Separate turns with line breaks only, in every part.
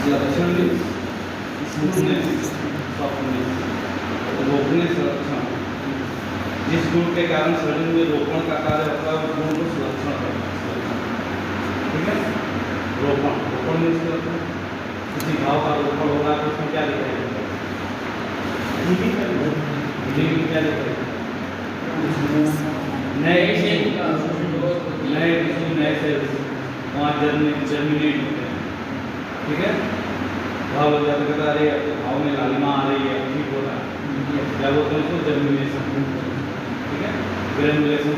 लक्षण smoothness, softness, रोकनेस लक्षण। जिस गुण के कारण शरीर में रोपण का कार्य होता है उस गुण को सुलक्षण करता है। ठीक है, रोपण रोपण में किसी भाव का रोपण होगा तो उसमें क्या दिखाएगा? क्या दिखाएगा? नए सेल्स वहाँ जर्मिनेट होते हैं। ठीक है, भाव हो जाता है, अरे भाव में लालिमा आ रही है, ठीक हो रहा है, क्या बोलते हैं उसको? जर्मिनेशन। ठीक है, ग्रेनुलेशन।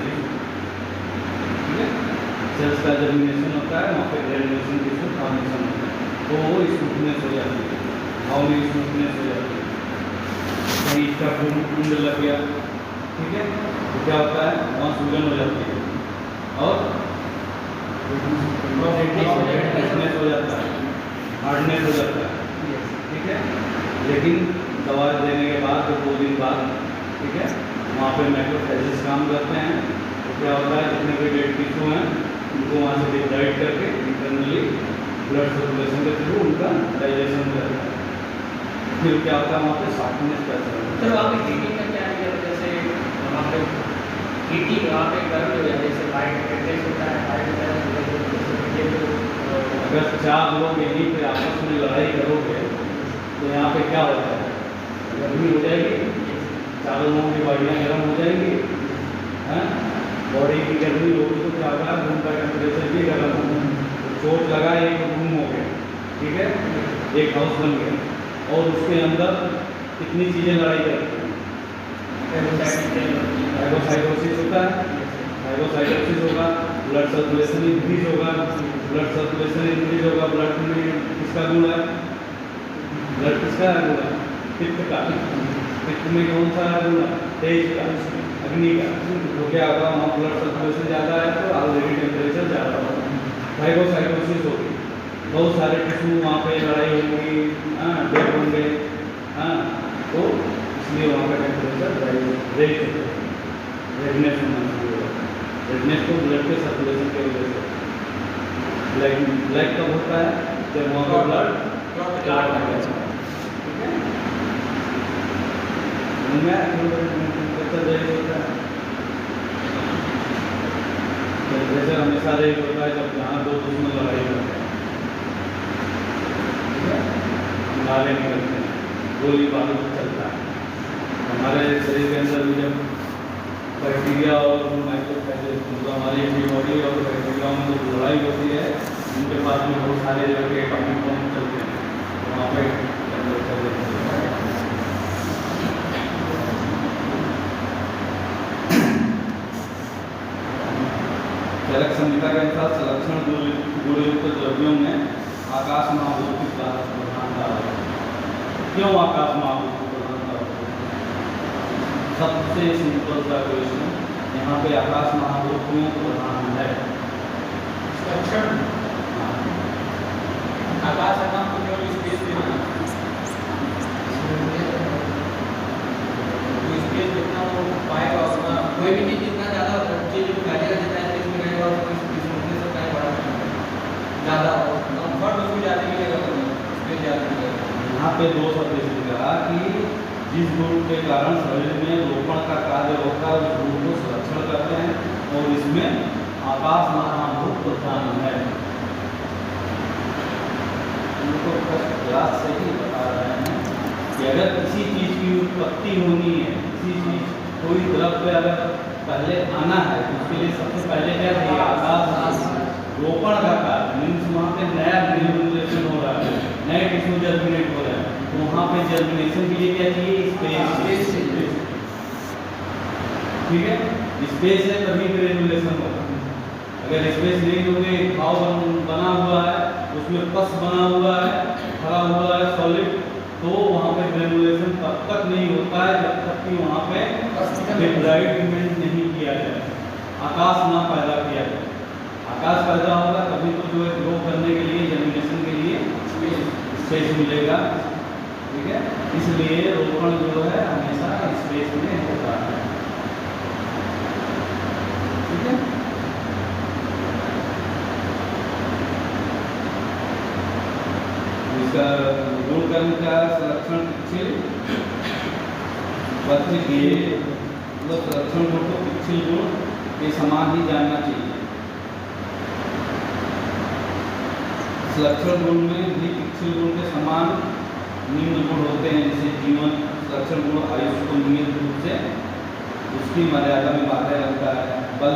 ठीक है, सेल्स का जर्मिनेशन होता है, वहाँ पे ग्रेनुलेशन टिश्यू फॉर्मेशन होता है, तो वो स्मूथनेस हो जाती है, भाव में स्मूथनेस हो जाती है। कहीं इसका कुंड लग गया, ठीक है, तो क्या होता है? वहाँ सूजन हो जाती है और हार्डनेस हो जाता है, हार्डनेस हो जाता है। ठीक है, लेकिन दवा देने के बाद 2 दिन बाद, ठीक है, वहाँ पे मैक्रोफेजेस काम करते हैं, तो क्या होता है? जितने भी डेड टिश्यू हैं उनको वहाँ से डिवाइड करके इंटरनली ब्लड सर्कुलेशन के थ्रू उनका डाइजेशन करता है। फिर क्या होता है? वहाँ पे सॉफ्टनेस पैदा होता है।
तो वहाँ पे हीटिंग का क्या है? जैसे वहाँ पे हीटिंग, वहाँ पे गर्म हो जाए, जैसे वाइट एड्रेस होता है, वाइट होता है,
अगर 4 लोग यहीं पे आपस में लड़ाई करोगे तो यहाँ पे क्या होता है? गर्मी हो जाएगी, चारों लोगों की बॉडियाँ गर्म हो जाएंगी, हैं? बॉडी की गर्मी होगी तो क्या होगा? रूम का टेम्परेचर भी गर्म होगा, तो चोट लगा, एक रूम हो गया, ठीक है, एक हाउस बन गया, और उसके अंदर कितनी चीज़ें लड़ाई करती हैं? फाइगोसाइटोसिस होता है, फाइगोसाइटोसिस होगा, ब्लड सर्कुलेशन इंक्रीज होगा, ब्लड सर्कुलेशन इंक्रीज होगा, ब्लड में किसका गुण है? ब्लड किसका गुण है? पित्त का। पित्त में कौन सा गुण है? तेज का, अग्नि का। तो क्या होगा? वहाँ ब्लड सर्कुलेशन ज़्यादा है तो ऑलरेडी टेम्परेचर ज़्यादा होगा, फाइगोसाइटोसिस होगी, बहुत सारे टिश्यू वहाँ पे लड़ाई होगी, डेड होंगे, तो इसलिए वहाँ का टेम्परेचर रेज होता है, रेडनेस होना शुरू होगा। रेडनेस को ब्लड के सर्कुलेशन की वजह से। ब्लैक कब होता है? जब वहाँ का ब्लड क्लॉट हो जाता है। ठीक है, टेम्परेचर हमेशा रेज होता है जब जहाँ 2 दुश्मन लड़ाई करते हैं, ठीक है, नाले निकलते हैं, गोली बारूद चलता है। हमारे शरीर के अंदर भी जब बैक्टीरिया और माइक्रोफेजेस, मतलब हमारी एंटीबॉडी और बैक्टीरिया में जो लड़ाई होती है, उनके पास में बहुत सारे जगह के एटॉमिक बम चलते हैं, तो वहाँ पे टेम्परेचर चरक संहिता के अनुसार संलक्षण गुणयुक्त द्रव्यों में आकाश महाभूत की प्रधानता है। क्यों आकाश महाभूत की प्रधानता होती है? सबसे सिंपल सा क्वेश्चन, यहाँ पे आकाश महाभूत में प्रधान है।
आकाश है ना, तो स्पेस देना, स्पेस जितना वो पाएगा उतना, कोई भी चीज़ जितना ज़्यादा चीज़ गाड़ियाँ जितना स्पेस में रहेगा उसको स्मूथनेस होता है बड़ा ज़्यादा, कंफर्ट उसको ज़्यादा मिलेगा, स्पेस ज़्यादा मिलेगा।
यहाँ पे 2 शब्द इसलिए कि जिस गुण के कारण शरीर में रोपण का कार्य होता है उस गुण को संरक्षण करते हैं, और इसमें आकाश महाभूत प्रधान है। उनको क्लास से ही बता रहे हैं कि अगर किसी चीज़ की उत्पत्ति होनी है, किसी चीज़ कोई द्रव्य अगर पहले आना है तो उसके लिए सबसे पहले क्या चाहिए? आकाश। रोपण का कार्य मीन्स वहाँ पे नया ग्रेनुलेशन हो रहा है, नए टिश्यू जर्मिनेट हो रहा है, तो वहाँ पे जर्मिनेशन के लिए क्या चाहिए? स्पेस। ठीक है, स्पेस है तभी ग्रेनुलेशन होगा। अगर स्पेस नहीं होगी, भाव बना हुआ है, उसमें पस बना हुआ है, भरा हुआ है सॉलिड, तो वहाँ पे ग्रेनुलेशन तब तक नहीं होता है जब तक कि वहाँ पे डिप्लॉयमेंट नहीं किया जाए, आकाश ना पैदा किया जाए। आकाश पैदा होगा तभी तो जो है ग्रो करने के लिए, जर्मिनेशन के लिए स्पेस मिलेगा। ठीक है, इसलिए रोपण जो है हमेशा स्पेस में होता है। ठीक है, इसका गुण कर्म क्या है? संरक्षण पिछिल पत्र किए, मतलब संरक्षण गुण को पिछिल गुण के समान ही जानना चाहिए। संरक्षण गुण में भी पिछिल गुण के समान निम्न गुण होते हैं, जैसे जीवन। संरक्षण गुण आयुष को नियमित रूप से उसकी मर्यादा में बाधा लगता है। बल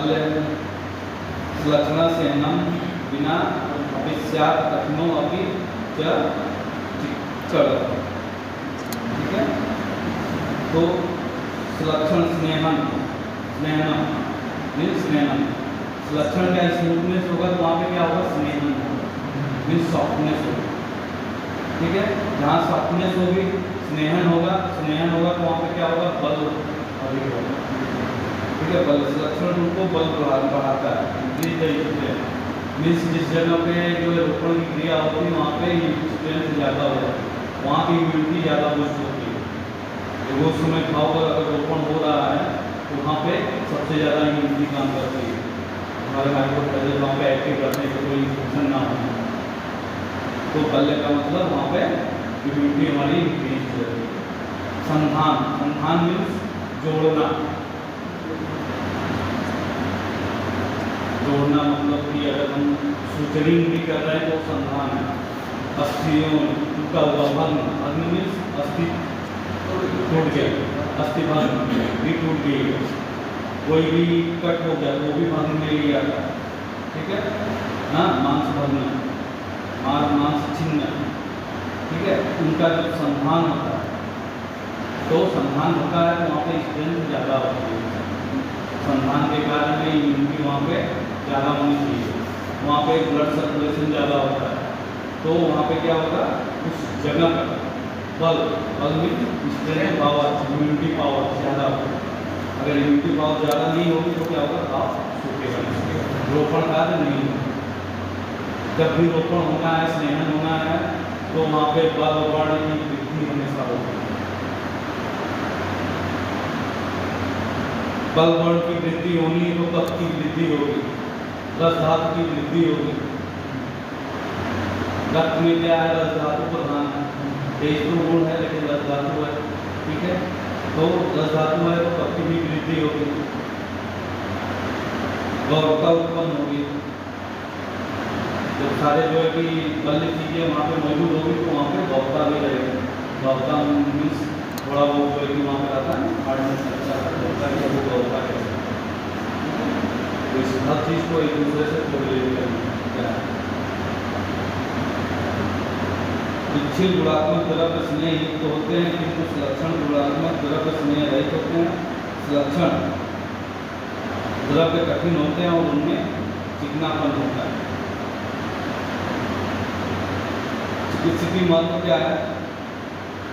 संरक्षण से हम बिना अभिस्यात कठिनो अभी चढ़, ठीक है। तो संरक्षण स्नेहन, स्नेहनम मीन्स स्नेहन, संरक्षण का स्मूथनेस होगा तो वहाँ पे क्या होगा? स्नेहन मीन्स सॉफ्टनेस होगा, ठीक है। जहाँ सॉफ्टनेस होगी स्नेहन होगा, स्नेहन होगा तो वहाँ पे क्या होगा? बल अधिक होगा, ठीक है। बल संरक्षण उनको बल बढ़ाता है। मीन्स जिस जगह पे जो रोपण की क्रिया होती है वहाँ पे स्ट्रेंथ ज़्यादा हो जाती है, वहाँ की इम्यूनिटी ज़्यादा बूस्ट होती है। तो वो समय खाओ अगर रोपण हो रहा है तो वहाँ पे सबसे ज़्यादा इम्यूनिटी काम करती है, हमारे माइक्रोफेज वहाँ पे एक्टिव रहते हैं तो कोई इन्फेक्शन ना हो। तो बल्ले का मतलब वहाँ पे इम्यूनिटी हमारी इंक्रीज हो जाती है। संधान, संधान मीन्स जोड़ना, जोड़ना मतलब कि अगर हम सुचरिंग भी कर रहे हैं तो संधान है। अस्थियों टूटा हुआ भंग, भंग मीन्स अस्थि टूट गया, अस्थि भंग भी टूट गई, कोई भी कट हो गया वो भी भंग में लिया था, ठीक है ना। मांस भंग, मांस छिन्न, ठीक है। उनका जो संधान होता है तो संधान होता है तो वहाँ पे स्ट्रेंथ ज़्यादा होती है। संधान के कारण में इम्यूनिटी वहाँ पे ज़्यादा होनी चाहिए, वहाँ पे ब्लड सर्कुलेशन ज़्यादा होता है तो वहाँ पे क्या होगा? उस जगह पर बल, बल means strength power, immunity power ज़्यादा होगा। अगर इम्यूनिटी पावर ज़्यादा नहीं होगी तो क्या होगा? आप सूखेगा, रोपण कार्य नहीं होगा। जब भी रोपण होना है, स्नेहन होना है तो वहाँ पे बल बढ़ की वृद्धि हमेशा होगी। बल बल की वृद्धि होनी है तो कफ की वृद्धि होगी, रस धातु की वृद्धि होगी। रक्त में क्या है? रस धातु प्रधान है, तेज तो गुण है लेकिन रस धातु है, ठीक है। तो रस धातु है तो कफ की भी वृद्धि होगी, गौरवता उत्पन्न होगी। जब सारे जो है कि बल चीजें वहाँ पे मौजूद होगी तो वहाँ पे गौरवता भी रहेगी। गौरवता मीन्स थोड़ा वो जो है कि वहाँ पे आता है हार्डनेस अच्छा होता है, वो गौरवता है। तो इस हर चीज़ को एक दूसरे से कोरिलेट करना है। पिछिल गुणात्मक द्रव्य स्नेह युक्त होते हैं किंतु संरक्षण गुणात्मक द्रव्य स्नेह रहित होते हैं। संरक्षण द्रव्य कठिन होते हैं और उनमें चिकनापन होता है। चिकित्सकीय महत्व क्या है?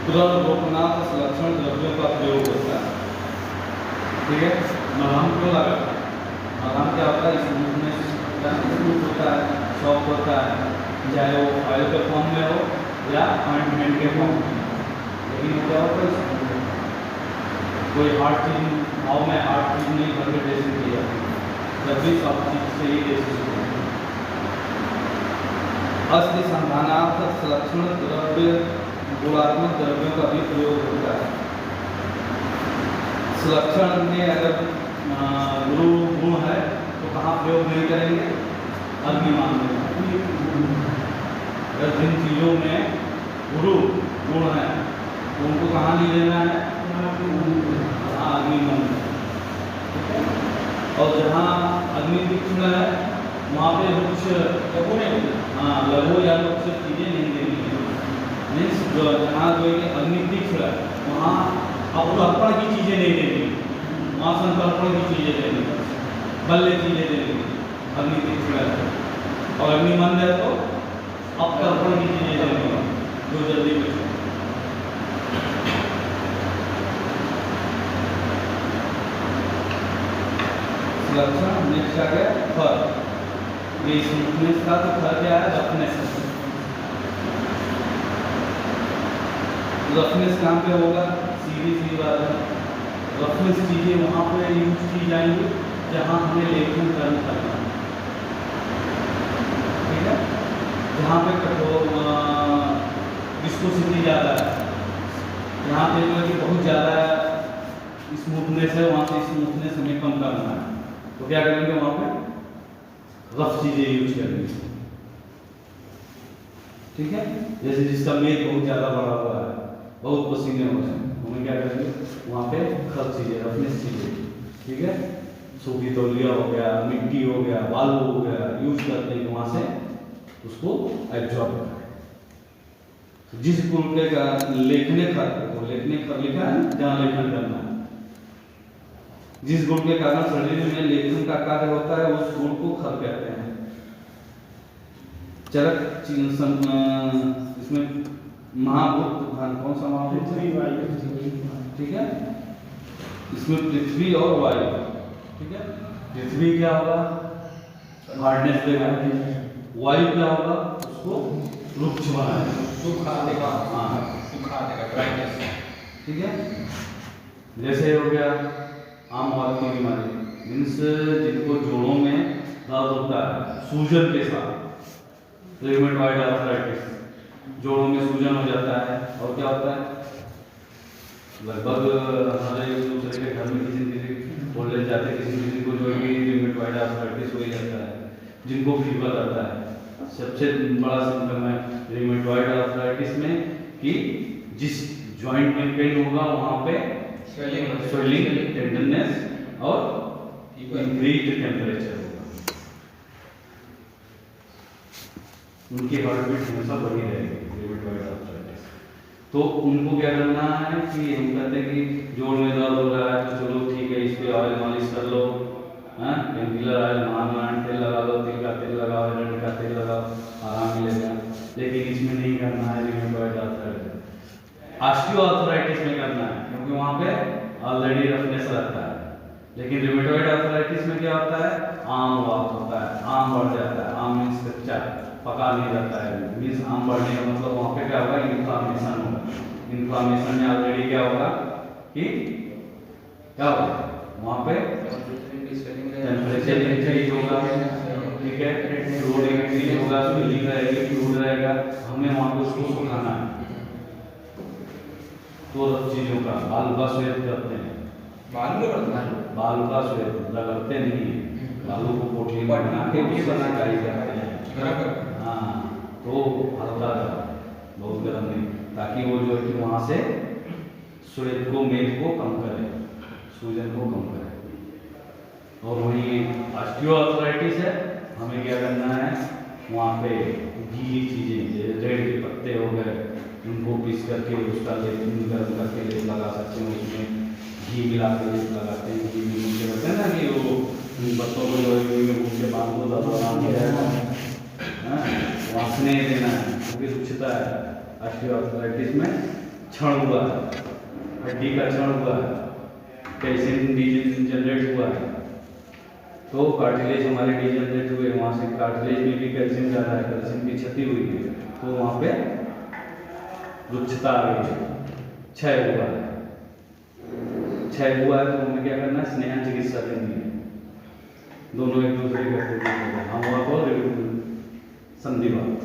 तुरंत रोकनाथ संरक्षण द्रव्यों का प्रयोग होता है, ठीक है। मलहम क्यों लगा? मलहम क्या होता है? स्मूथ होता है, सॉफ्ट होता है, चाहे वो ऑयल के फॉर्म में हो या ऑइंटमेंट के फॉर्म में। लेकिन क्या होता है? कोई हार्ड चीज भाव में हार्ड चीज नहीं करके ड्रेसिंग की जाती, जब भी सॉफ्ट चीज से ही ड्रेसिंग होती है। अस्थि संधानार्थ संरक्षण द्रव्य गुणात्मक द्रव्यों का भी प्रयोग होता है। संरक्षण में अगर गुरु गुण है तो कहाँ प्रयोग नहीं करेंगे? अग्निमान में। अगर जिन चीज़ों में गुरु गुण है तो उनको कहाँ ले लेना है? अग्निमान में, ठीक है। और जहाँ अग्नि तीक्ष्ण है वहाँ पे कुछ लघु या कुछ चीज़ें नहीं देनी है। मीन्स जहाँ जो है अग्नि तीक्ष्ण है वहाँ अपतर्पण की चीज़ें नहीं देनी, वहाँ संतर्पण की चीज़ें देनी, बल्ले चीज़ें देनी। अग्नि तीक्ष्ण है और अग्निमंद है तो अपतर्पण की चीज़ें देनी जो जल्दी बचे। लक्षण नेक्स्ट आ गया फर। ये स्मूथनेस का तो फर क्या है? रफनेस। रफनेस कहाँ पे होगा? सीधी सी बात है, रफनेस चीज़ें वहाँ पे यूज की जाएंगी जहाँ हमें लेखन कर्म करना है, ठीक है। जहाँ पे कठोर जाता है। यहाँ पे जो है कि बहुत ज़्यादा स्मूथनेस है, वहाँ पे स्मूथनेस हमें कम करना है, तो क्या करेंगे वहाँ पे रफ चीज़ें यूज करेंगे। ठीक है, जैसे जिसका मेद बहुत ज़्यादा बढ़ा हुआ है, बहुत पसीने हो जाए, हमें क्या करेंगे वहाँ पे खर चीज़ें, रफनेस चीज़ें, ठीक है, सूखी तौलिया हो गया, मिट्टी हो गया, बालू हो गया, यूज करते हैं वहाँ से उसको एब्जॉर्ब करें। जिस गुण का लेखने खर, तो लेखने खर लिखा है जहाँ लेखन करना है, जिस गुण के कारण शरीर में लेखन का कार्य होता है उस गुण को खर कहते हैं। चरक इसमें महाभूत कौन सा महाभूत? ठीक है, इसमें पृथ्वी और वायु, ठीक है, पृथ्वी क्या होगा हार्डनेस देगा, वायु क्या होगा उसको रुक्ष बनाएगा,
सुखा देगा,
हाँ
सुखा देगा, ड्राइनेस।
ठीक है, जैसे हो गया आम वात की बीमारी, मीन्स जिनको जोड़ों में दर्द होता है सूजन के साथ, रूमेटॉइड आर्थराइटिस, जोड़ों में सूजन हो जाता है, और क्या होता है लगभग हमारे एक दूसरे के घर में किसी बोल ले जाते हैं, किसी को जो है रूमेटॉइड आर्थराइटिस हो ही जाता है, जिनको फीवर आता है। सबसे बड़ा सिम्टम है रूमेटॉइड आर्थराइटिस में कि जिस जॉइंट में पेन होगा वहाँ पे स्वेलिंग, टेंडरनेस और इंक्रीज्ड टेम्परेचर होगा, उनकी हार्ट बीट हमेशा बढ़ी रहेगी रूमेटॉइड आर्थराइटिस। तो उनको क्या करना है कि हम कहते हैं कि जोड़ में दर्द हो रहा है तो चलो ठीक है, इस पे ऑयल मालिश कर लो, पेनकिलर ऑयल, महानारायण तेल लगा लो, तिल का तेल लगाओ, एरंड का तेल लगाओ, आराम मिलेगा। लेकिन इसमें नहीं करना है रूमेटॉइड आर्थराइटिस, ऑस्टियोआर्थराइटिस में करना है, क्योंकि वहाँ पे ऑलरेडी रफनेस रहता है। लेकिन रूमेटॉइड आर्थराइटिस में क्या होता है आम वात होता है, आम बढ़ जाता है, आम मीन्स कच्चा पका नहीं रहता है, मीन्स आम बढ़ने का मतलब वहाँ पे क्या होगा इन्फ्लामेशन होगा, इन्फ्लामेशन में ऑलरेडी क्या होगा कि क्या होगा वहाँ पे टेम्परेचर इंक्रीज होगा, ठीक है, फ्लूइड इंक्रीज होगा, स्वेलिंग रहेगी, फ्लूइड रहेगा, हमें वहाँ पे उसको सुखाना है। तो चीजों का बालू का श्वेत करते हैं, बालू का श्वेत लगाते नहीं है, बालू को पोटली बना के भी बनाई करते हैं, हाँ, तो हल्का बहुत गर्म नहीं, ताकि वो जो है कि वहाँ से श्वेत को, मेद को कम करे, सूजन को कम करे। और वहीं ऑस्टियोआर्थराइटिस है, हमें क्या करना है वहाँ पे गीली चीज़ें जैसे रेड के पत्ते हो गए, उनको पीस करके उसका लेप गर्म करके लेप लगा सकते हैं, उसमें घी मिला के लेप लगाते हैं, घी में मुझे कहते हैं ना कि वो बच्चों को जो है मुझे बांध दो दस आराम हो जाएगा, वासने देना है क्योंकि रुचता है। ऑस्टियोआर्थराइटिस में क्षण हुआ है, हड्डी का क्षण हुआ है, कैल्शियम डीजनरेट हुआ है, तो कार्टिलेज हमारे डीजनरेट हुए, वहाँ से कार्टिलेज में भी कैल्शियम ज़्यादा है, कैल्शियम की क्षति हुई है, तो वहाँ पे रुक्षता आ गई है, क्षय हुआ है, क्षय हुआ है, तो हमें क्या करना है स्नेह चिकित्सा देनी है, दोनों एक दूसरे के हम और संधिवात।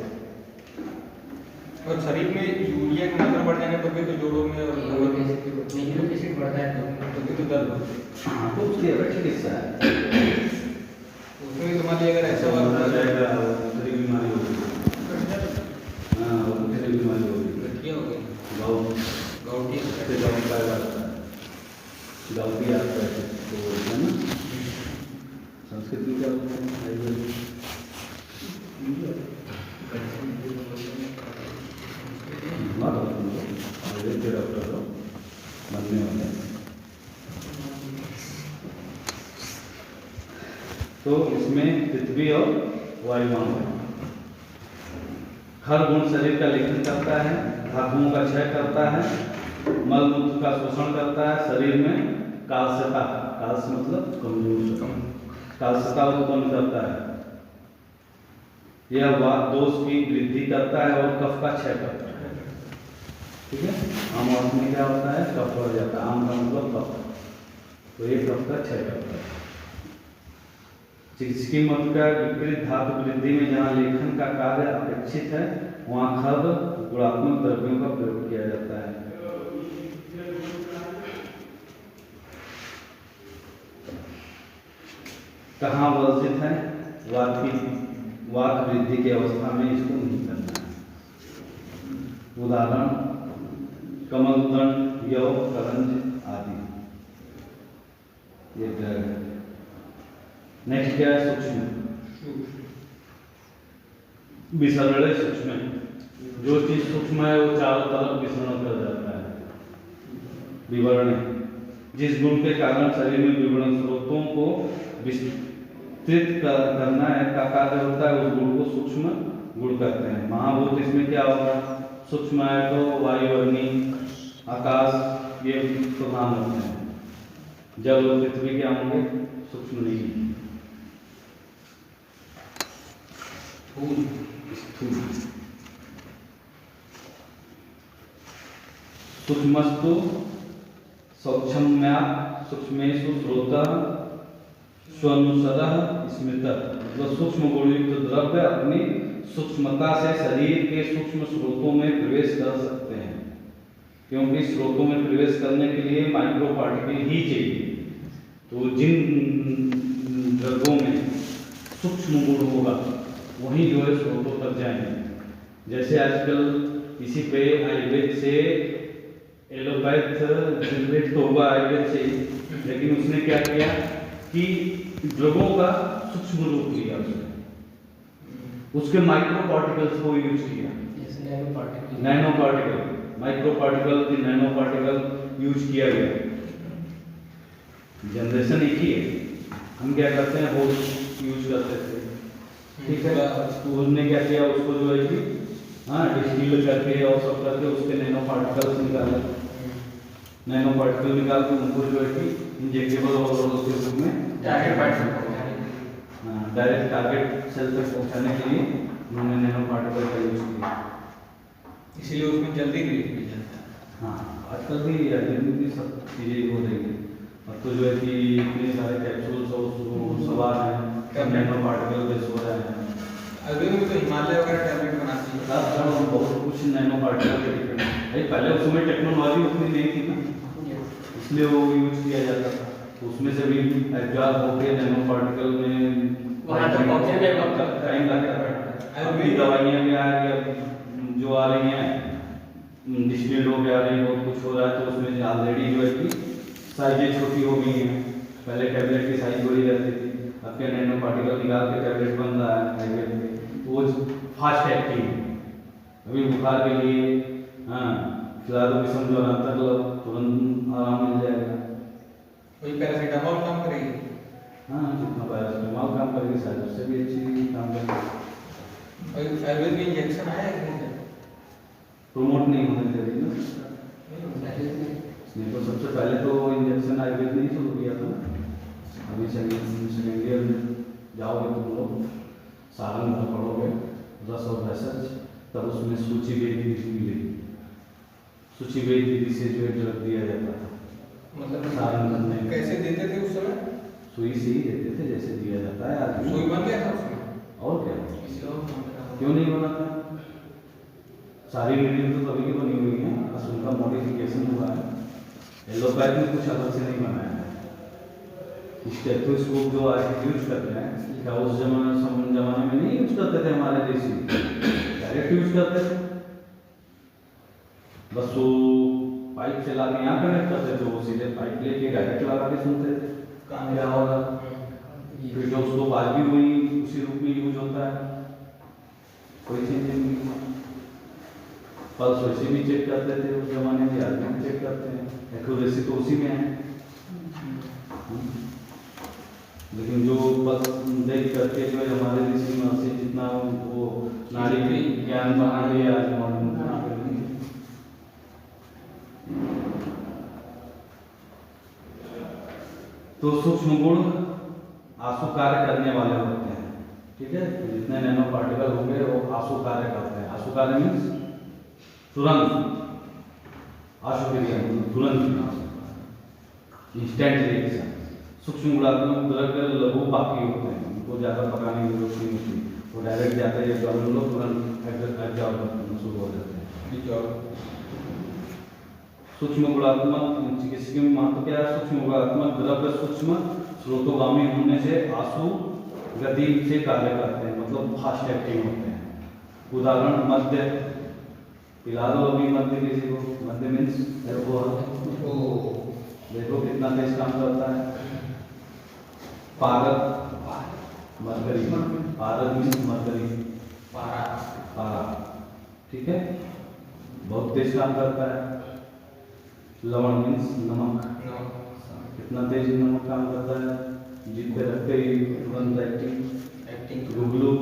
और शरीर में यूरिया की मात्रा बढ़ जाने पर भी तो जोड़ों में और
यूरिक बढ़ता है
तो भी तो दर्द होता है।
हाँ, तो उसकी अलग चिकित्सा है,
उसमें भी तुम्हारी अगर ऐसा
हो जाएगा दूसरी बीमारी होगी, हाँ दूसरी बीमारी होगी,
गठिया हो गई,
गाउटी
गाउटी
गाउटी आता है तो है ना, संस्कृत में क्या बोलते हैं डॉक्टर तो बनने वाले। तो इसमें पृथ्वी और वायुमान है। हर गुण शरीर का लेखन करता है, धातुओं का क्षय करता है, मल मूत्र का शोषण करता है, शरीर में कालसता, कालस मतलब कमजोर, कालसता उत्पन्न करता है, यह वात दोष की वृद्धि करता है और कफ का क्षय करता है। ठीक है, आम आदमी में क्या होता है कफ बढ़ जाता है, आम का मतलब कफ, तो ये कफ का क्षय करता है। चिकित्सकीय मत का विपरीत धातु वृद्धि में जहाँ लेखन का कार्य अपेक्षित है वहाँ खद गुणात्मक द्रव्यों का प्रयोग किया जाता है। कहाँ वर्जित है? वात वृद्धि की अवस्था में इसको नहीं करना है। उदाहरण कमलदंड, यव, करंज आदि। ये ड्रग है। नेक्स्ट क्या है? सूक्ष्म विसरण। सूक्ष्म जो चीज सूक्ष्म है वो चारों तरफ विसरण कर जाता है। विवरण जिस गुण के कारण शरीर में विवरण स्रोतों को विस्तृत करना है का कार्य होता है, उस गुण को सूक्ष्म गुण कहते हैं। महाभूत इसमें क्या होगा? सूक्ष्म है तो वायु, अग्नि, आकाश ये प्रधान होते हैं। जल और पृथ्वी क्या होंगे? सूक्ष्म नहीं। सूक्ष्मस्तु सौक्षम्या सूक्ष्मेषु स्रोतः स्वनुसरः स्मृतः। मतलब सूक्ष्म गुणयुक्त द्रव्य अपनी सूक्ष्मता से शरीर के सूक्ष्म स्रोतों में प्रवेश कर सकते हैं, क्योंकि स्रोतों में प्रवेश करने के लिए माइक्रो पार्टिकल ही चाहिए। तो जिन द्रव्यों में सूक्ष्म गुण होगा वही जो है स्रोतों तक जाएंगे। जैसे आजकल इसी पे आयुर्वेद से एलोपैथ जनरेट तो हुआ आयुर्वेद से, लेकिन उसने क्या किया कि द्रव्यों का सूक्ष्म रूप लिया, उसके माइक्रो पार्टिकल्स को यूज किया। नैनो पार्टिकल, माइक्रो पार्टिकल की नैनो पार्टिकल यूज किया गया। जनरेशन एक ही है। हम क्या करते हैं, होस्ट यूज करते थे, ठीक है। तो उसने क्या किया, उसको जो है कि डिस्टिल करके और सब करके उसके नैनो पार्टिकल्स निकाले। नैनो पार्टिकल निकाल के उनको जो है कि इंजेक्टेबल और उसके रूप में डायरेक्ट टारगेट सेल तक पहुंचाने के लिए उन्होंने नैनो पार्टिकल का यूज किया,
इसीलिए उसमें जल्दी रिलीज मिल जाता है।
हाँ, आजकल भी आयुर्वेद की सब चीज़ें हो रही है। अब तो जो है कि इतने सारे कैप्सूल्स और सवाल हैं, नैनो पार्टिकल बेस हो रहे हैं।
अभी भी तो हिमालय वगैरह टैबलेट बनाती है,
बहुत कुछ नैनो पार्टिकल के डिपेंड है। पहले उस समय टेक्नोलॉजी उतनी नहीं थी ना, इसलिए वो यूज किया जाता था। उसमें से भी एब्जॉर्ब होकर नैनो पार्टिकल में
वहाँ तक पहुँचने में वक्त
टाइम लगता है। अभी दवाइयाँ भी आ रही हैं, जो आ रही हैं डिस्टिल्ड हो गया, रही बहुत कुछ हो रहा है, तो उसमें ऑलरेडी जो है कि साइजें छोटी हो गई हैं। पहले टैबलेट की साइज बड़ी रहती थी, अब क्या नैनो पार्टिकल निकाल के टैबलेट बन रहा है आयुर्वेद में, वो फास्ट एक्टिंग है। अभी बुखार के लिए फिलारोविसम जो अंतर लो, तुरंत आराम मिल जाएगा।
वही पैरासीटामोल काम करेगी।
हाँ, जितना पैरासीटामोल काम करेगी शायद उससे भी अच्छी काम करेगी।
और आयुर्वेद में इंजेक्शन आया है कि
प्रमोट नहीं होने दे रही ना नहीं, तो सबसे पहले तो इंजेक्शन आयुर्वेद ने ही शुरू किया था ना। अभी सेकेंड ईयर में जाओगे तुम लोग, सारण भर पढ़ोगे रस और भेषज, तब उसमें सूचीवेद विधि मिलेगी। सूचीवेद विधि से जो ड्रग दिया जाता था,
मतलब
सारण भरने में।
कैसे देते थे उस समय?
सुई से ही देते थे जैसे दिया जाता है आज भी।
सुई बन गया था उसमें?
और क्या, क्यों नहीं बना था? सारी वीडियो तो तभी की बनी हुई है, बस उनका मॉडिफिकेशन हुआ है। एलोपैथ में कुछ अलग से नहीं बनाया है। स्टेथोस्कोप जो आज यूज करते हैं, क्या उस जमाने में नहीं यूज करते थे हमारे देसी, डायरेक्ट यूज करते थे। बस वो पाइप से लाके यहाँ कनेक्ट करते थे, वो सीधे पाइप लेके डायरेक्ट लगा के सुनते थे काम क्या होगा। स्टेथोस्कोप आज भी वही उसी रूप में यूज होता है, कोई चेंज नहीं। पल्स वैसे भी चेक करते थे उस जमाने में, आज भी चेक करते हैं, एक्यूरेसी तो उसी में है। लेकिन जो पल्स देख करके जो है हमारे ऋषि महर्षि जितना वो नाड़ी ज्ञान बना लिया आज मॉडर्न तो सूक्ष्म गुण आंसू कार्य करने वाले होते हैं, ठीक है। जितने नैनो पार्टिकल होंगे वो आंसू कार्य करते हैं। आंसू कार्य मीन्स तुरंत, आंसू क्रिया तुरंत, इंस्टेंट रिएक्शन। सूक्ष्म गुणात्मक द्रव्य लघु पाकी होते हैं, उनको ज़्यादा पकाने की जरूरत नहीं होती, वो डायरेक्ट जाते हैं एब्डोमेन लोग तुरंत एब्जॉर्ब करना शुरू हो जाते हैं। सूक्ष्म गुणात्मक चिकित्सकीय में महत्व क्या है? सूक्ष्म गुणात्मक द्रव्य सूक्ष्म स्रोतोगामी होने से आंसू गति से कार्य करते हैं, मतलब फास्ट एक्टिंग होते हैं। उदाहरण मध्य, पिला दो अभी मध्य किसी को, मध्य मीन्स देखो कितना तेज काम करता है। पारद, मरकरी, पारद मीन्स मरकरी, पारा, ठीक है, बहुत तेज काम करता है। लवण मीन्स नमक, कितना तेज नमक काम करता है, जिद पे रखते ही तुरंत एक्टिंग। गुगलू,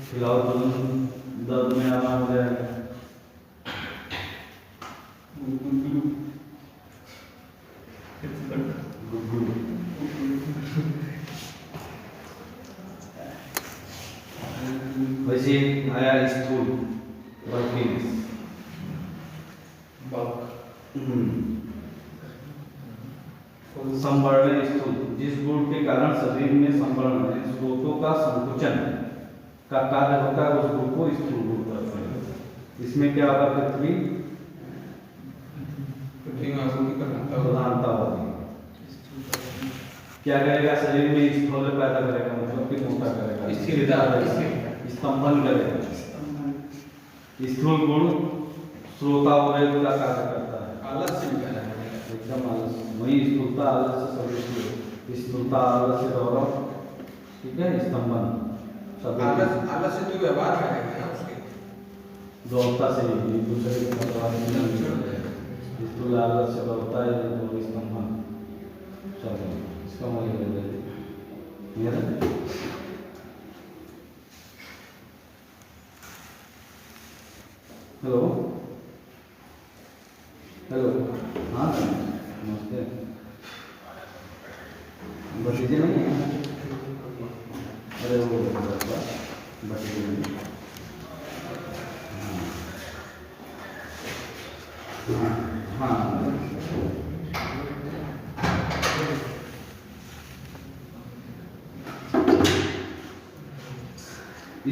खिलाओ तुरंत दर्द में आराम हो जाएगा। वैसे आया स्थूल वर्किंग, संवरण स्थूल, जिस गुण के कारण शरीर में संवरण स्रोतों का संकुचन का कार्य होता है, उस गुण को स्थूल गुण कहते हैं। इसमें क्या होगा? पृथ्वी प्रधानता होती है। क्या करेगा? शरीर में स्थूल पैदा करेगा, मतलब कि मोटा करेगा, स्तंभन करेगा। स्थूल गुण श्रोतावय का कार्य करता है।
आलस्य भी करना है
एकदम आलस्य, वही स्थूलता आलस्य सदृश, स्थूलता आलस्य गौरव, ठीक है, स्तंभन सब
आलस्य तो व्यवहार करेगा ना उसके
दौड़ता से एक दूसरे के मतलब स्थूल आलस्य गौरवता है तो स्तंभन सब इसका मतलब है मेरा। हेलो हेलो, हाँ नमस्ते, भतीजे नहीं है? अरे वो भतीजे नहीं, हाँ हाँ।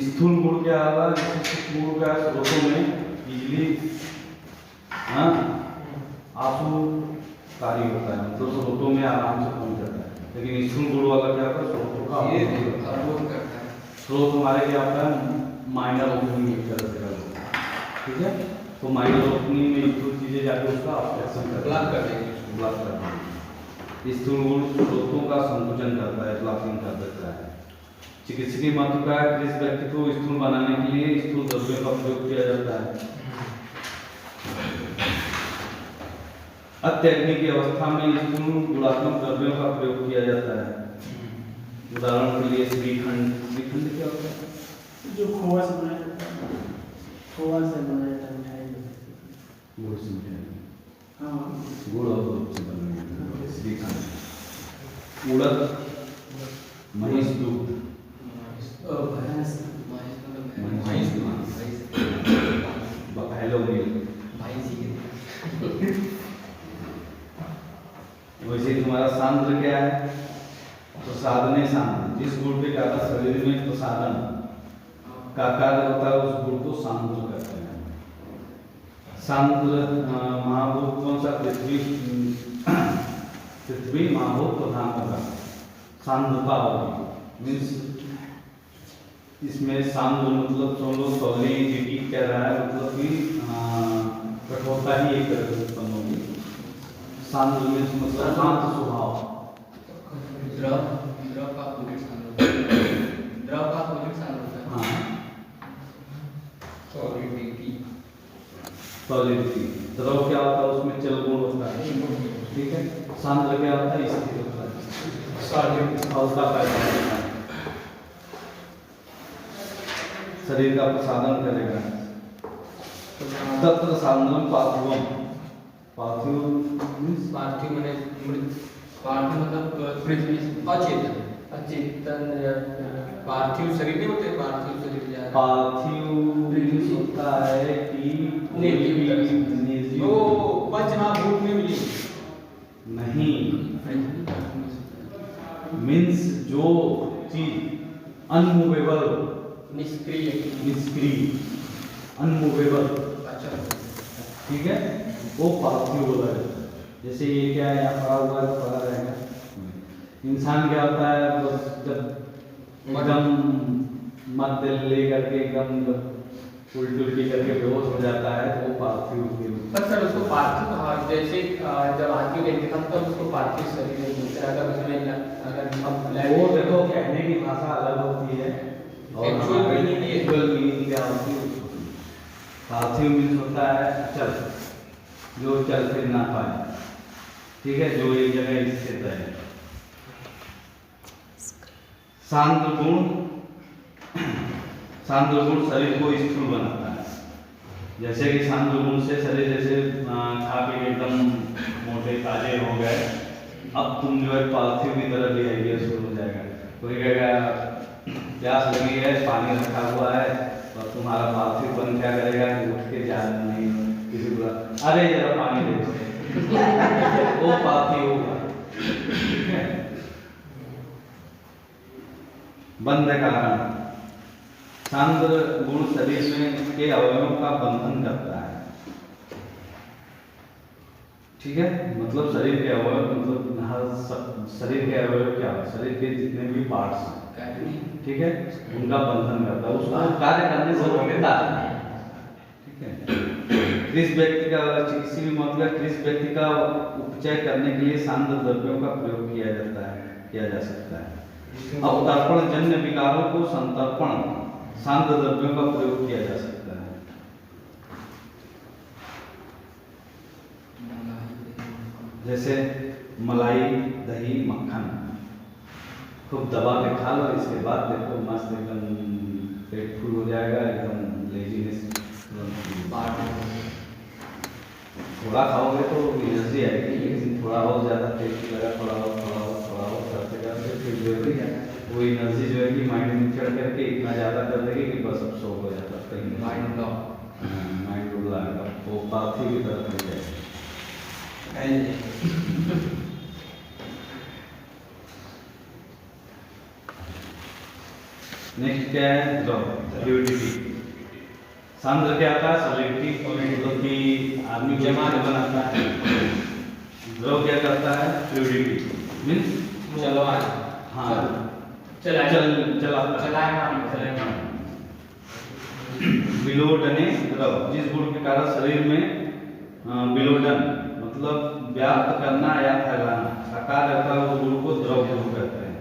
स्थूल गुण क्या होगा? सूक्ष्म गुण का स्रोतों में बिजली आंसू कार्य होता है, मतलब स्रोतों में आराम से पहुंच जाता है। लेकिन स्थूल गुण वाला क्या होता है? स्रोतों का अवरोध करता है। स्रोत हमारे क्या होता है? माइनर ओपनिंग एक तरह से करता है, ठीक है। तो माइनर ओपनिंग में स्थूल चीजें जाकर उसका ऑब्स्ट्रक्शन ब्लॉक कर देंगे। स्थूल गुण स्रोतों का संकुचन करता है, ब्लॉकिंग कर देता है। चिकित्सकीय महत्व का है, जिस व्यक्ति को स्थूल बनाने के लिए स्थूल द्रव्यों का प्रयोग किया जाता है। अत्यग्नि की अवस्था में स्थूल गुणात्मक द्रव्यों का प्रयोग किया जाता है। उदाहरण के लिए श्रीखंड, श्रीखंड क्या होता है?
जो खोआ से बनाया जाता है, खोआ से बनाया जाता है मिठाई,
गुड़ से मिठाई,
हाँ
गुड़ और दूध से बनाया श्रीखंड। उड़द, महिष दूध, बफेलो मिल्क। वैसे तुम्हारा सांद्र क्या है? प्रसादने सांद्र, जिस गुण के कारण शरीर में प्रसादन का कार्य होता है, उस गुण को सांद्र कहते हैं। सांद्र महाभूत कौन सा? पृथ्वी, पृथ्वी महाभूत प्रधान होगा, सांद्रता होगी मीन्स इसमें सांद्र मतलब सोलो सॉलिडिटी कह रहा है, मतलब कि कठोरता ही एक तरह से उत्पन्न होगी। सांद्र मीन्स मतलब शांत स्वभाव।
द्रव का अपोजिट सांद्र, द्रव का अपोजिट सांद्र होता है।
हाँ,
सॉलिडिटी,
सॉलिडिटी। द्रव क्या होता है? उसमें चल गुण होता है, ठीक है। सांद्र क्या होता है? स्थिर होता है, सॉलिड अवस्था पैदा होता है, शरीर का प्रसादन करेगा। तत्र सांद्रम पार्थिवम, पार्थिव मींस
पार्थिव माने मृत, पार्थिव मतलब पृथ्वी, अचेतन, अचेतन पार्थिव शरीर नहीं होते, पार्थिव शरीर या
पार्थिव मींस होता है कि
निर्जीव, वो पंचमहाभूत में मिली
नहीं, मीन्स जो चीज अनमूवेबल निष्क्रिय, अनमूवेबल,
अच्छा।
ठीक है, वो पार्थिव बोला जाता है। जैसे ये क्या है, यहाँ पड़ा हुआ है, पड़ा रहेगा। इंसान क्या होता है, बस जब एकदम मध्य ले करके एकदम उल्टी करके बेहोश हो जाता है तो वो पार्थिव
पर सर उसको पार्थिव कहा, जैसे जब आदमी व्यक्ति था तब उसको पार्थिव शरीर में बोलते हैं। अगर उसमें अगर हम
वो देखो कहने की भाषा अलग होती है और
Actual meaning ये है।
एक्चुअल मीनिंग क्या होती है। पार्थिव मीन्स होता है चल, जो चल फिर ना पाए, ठीक है, जो एक जगह स्थित है। सांद्र गुण शरीर को स्थूल बनाता है। जैसे कि सांद्र गुण से शरीर जैसे खा पी के एकदम मोटे ताजे हो गए, अब तुम जो है पार्थिव की तरह बिहेवियर शुरू हो जाएगा। कोई कहेगा प्यास लगी है, पानी रखा हुआ है, और तुम्हारा पार्थिवपन क्या करेगा, उठ के जा नहीं किसी को अरे जरा पानी दे दो, वो पार्थिव होगा, ठीक है। बंध कारण, सांद्र गुण शरीर में के अवयवों का बंधन करता है, ठीक है। मतलब शरीर के अवयव, मतलब हर शरीर के अवयव क्या है, शरीर के जितने भी पार्ट्स हैं, ठीक है, उनका बंधन करता है, उसको कार्य करने से रोकता है, ठीक है। किस व्यक्ति का, किसी भी मतलब किस व्यक्ति का उपचय करने के लिए सांद्र द्रव्यों का प्रयोग किया जा सकता है। अवतर्पण जन्य विकारों को संतर्पण सांद्र द्रव्यों का प्रयोग किया जा सकता है। जैसे मलाई, दही, मक्खन खूब दबा के खा लो, इसके बाद देखो मस्त एकदम पेट फुल हो जाएगा, एकदम लेजीनेस। थोड़ा खाओगे तो एनर्जी आएगी, लेकिन थोड़ा और ज़्यादा टेस्ट लगा, थोड़ा और करते करते फिर जो है वो एनर्जी जो है कि माइंड में चढ़ करके इतना ज़्यादा कर देगी कि बस अब सो हो जाता है, कहीं माइंड उड़ जाएगा, वो पार्थिव की तरफ हो जाएगा। नेक्स्ट क्या है, फ्लूइडिटी। सांद्र क्या आता है, सॉलिडिटी, मतलब कि आदमी को जमा बनाता है। द्रव क्या करता है, फ्लूइडिटी मीन्स
चलवान,
हाँ चलाता है। विलोडने द्रव, जिस गुण के कारण शरीर में विलोडन मतलब व्याप्त करना या फैलाना का कार्य होता है, उस गुण को द्रव गुण कहते हैं।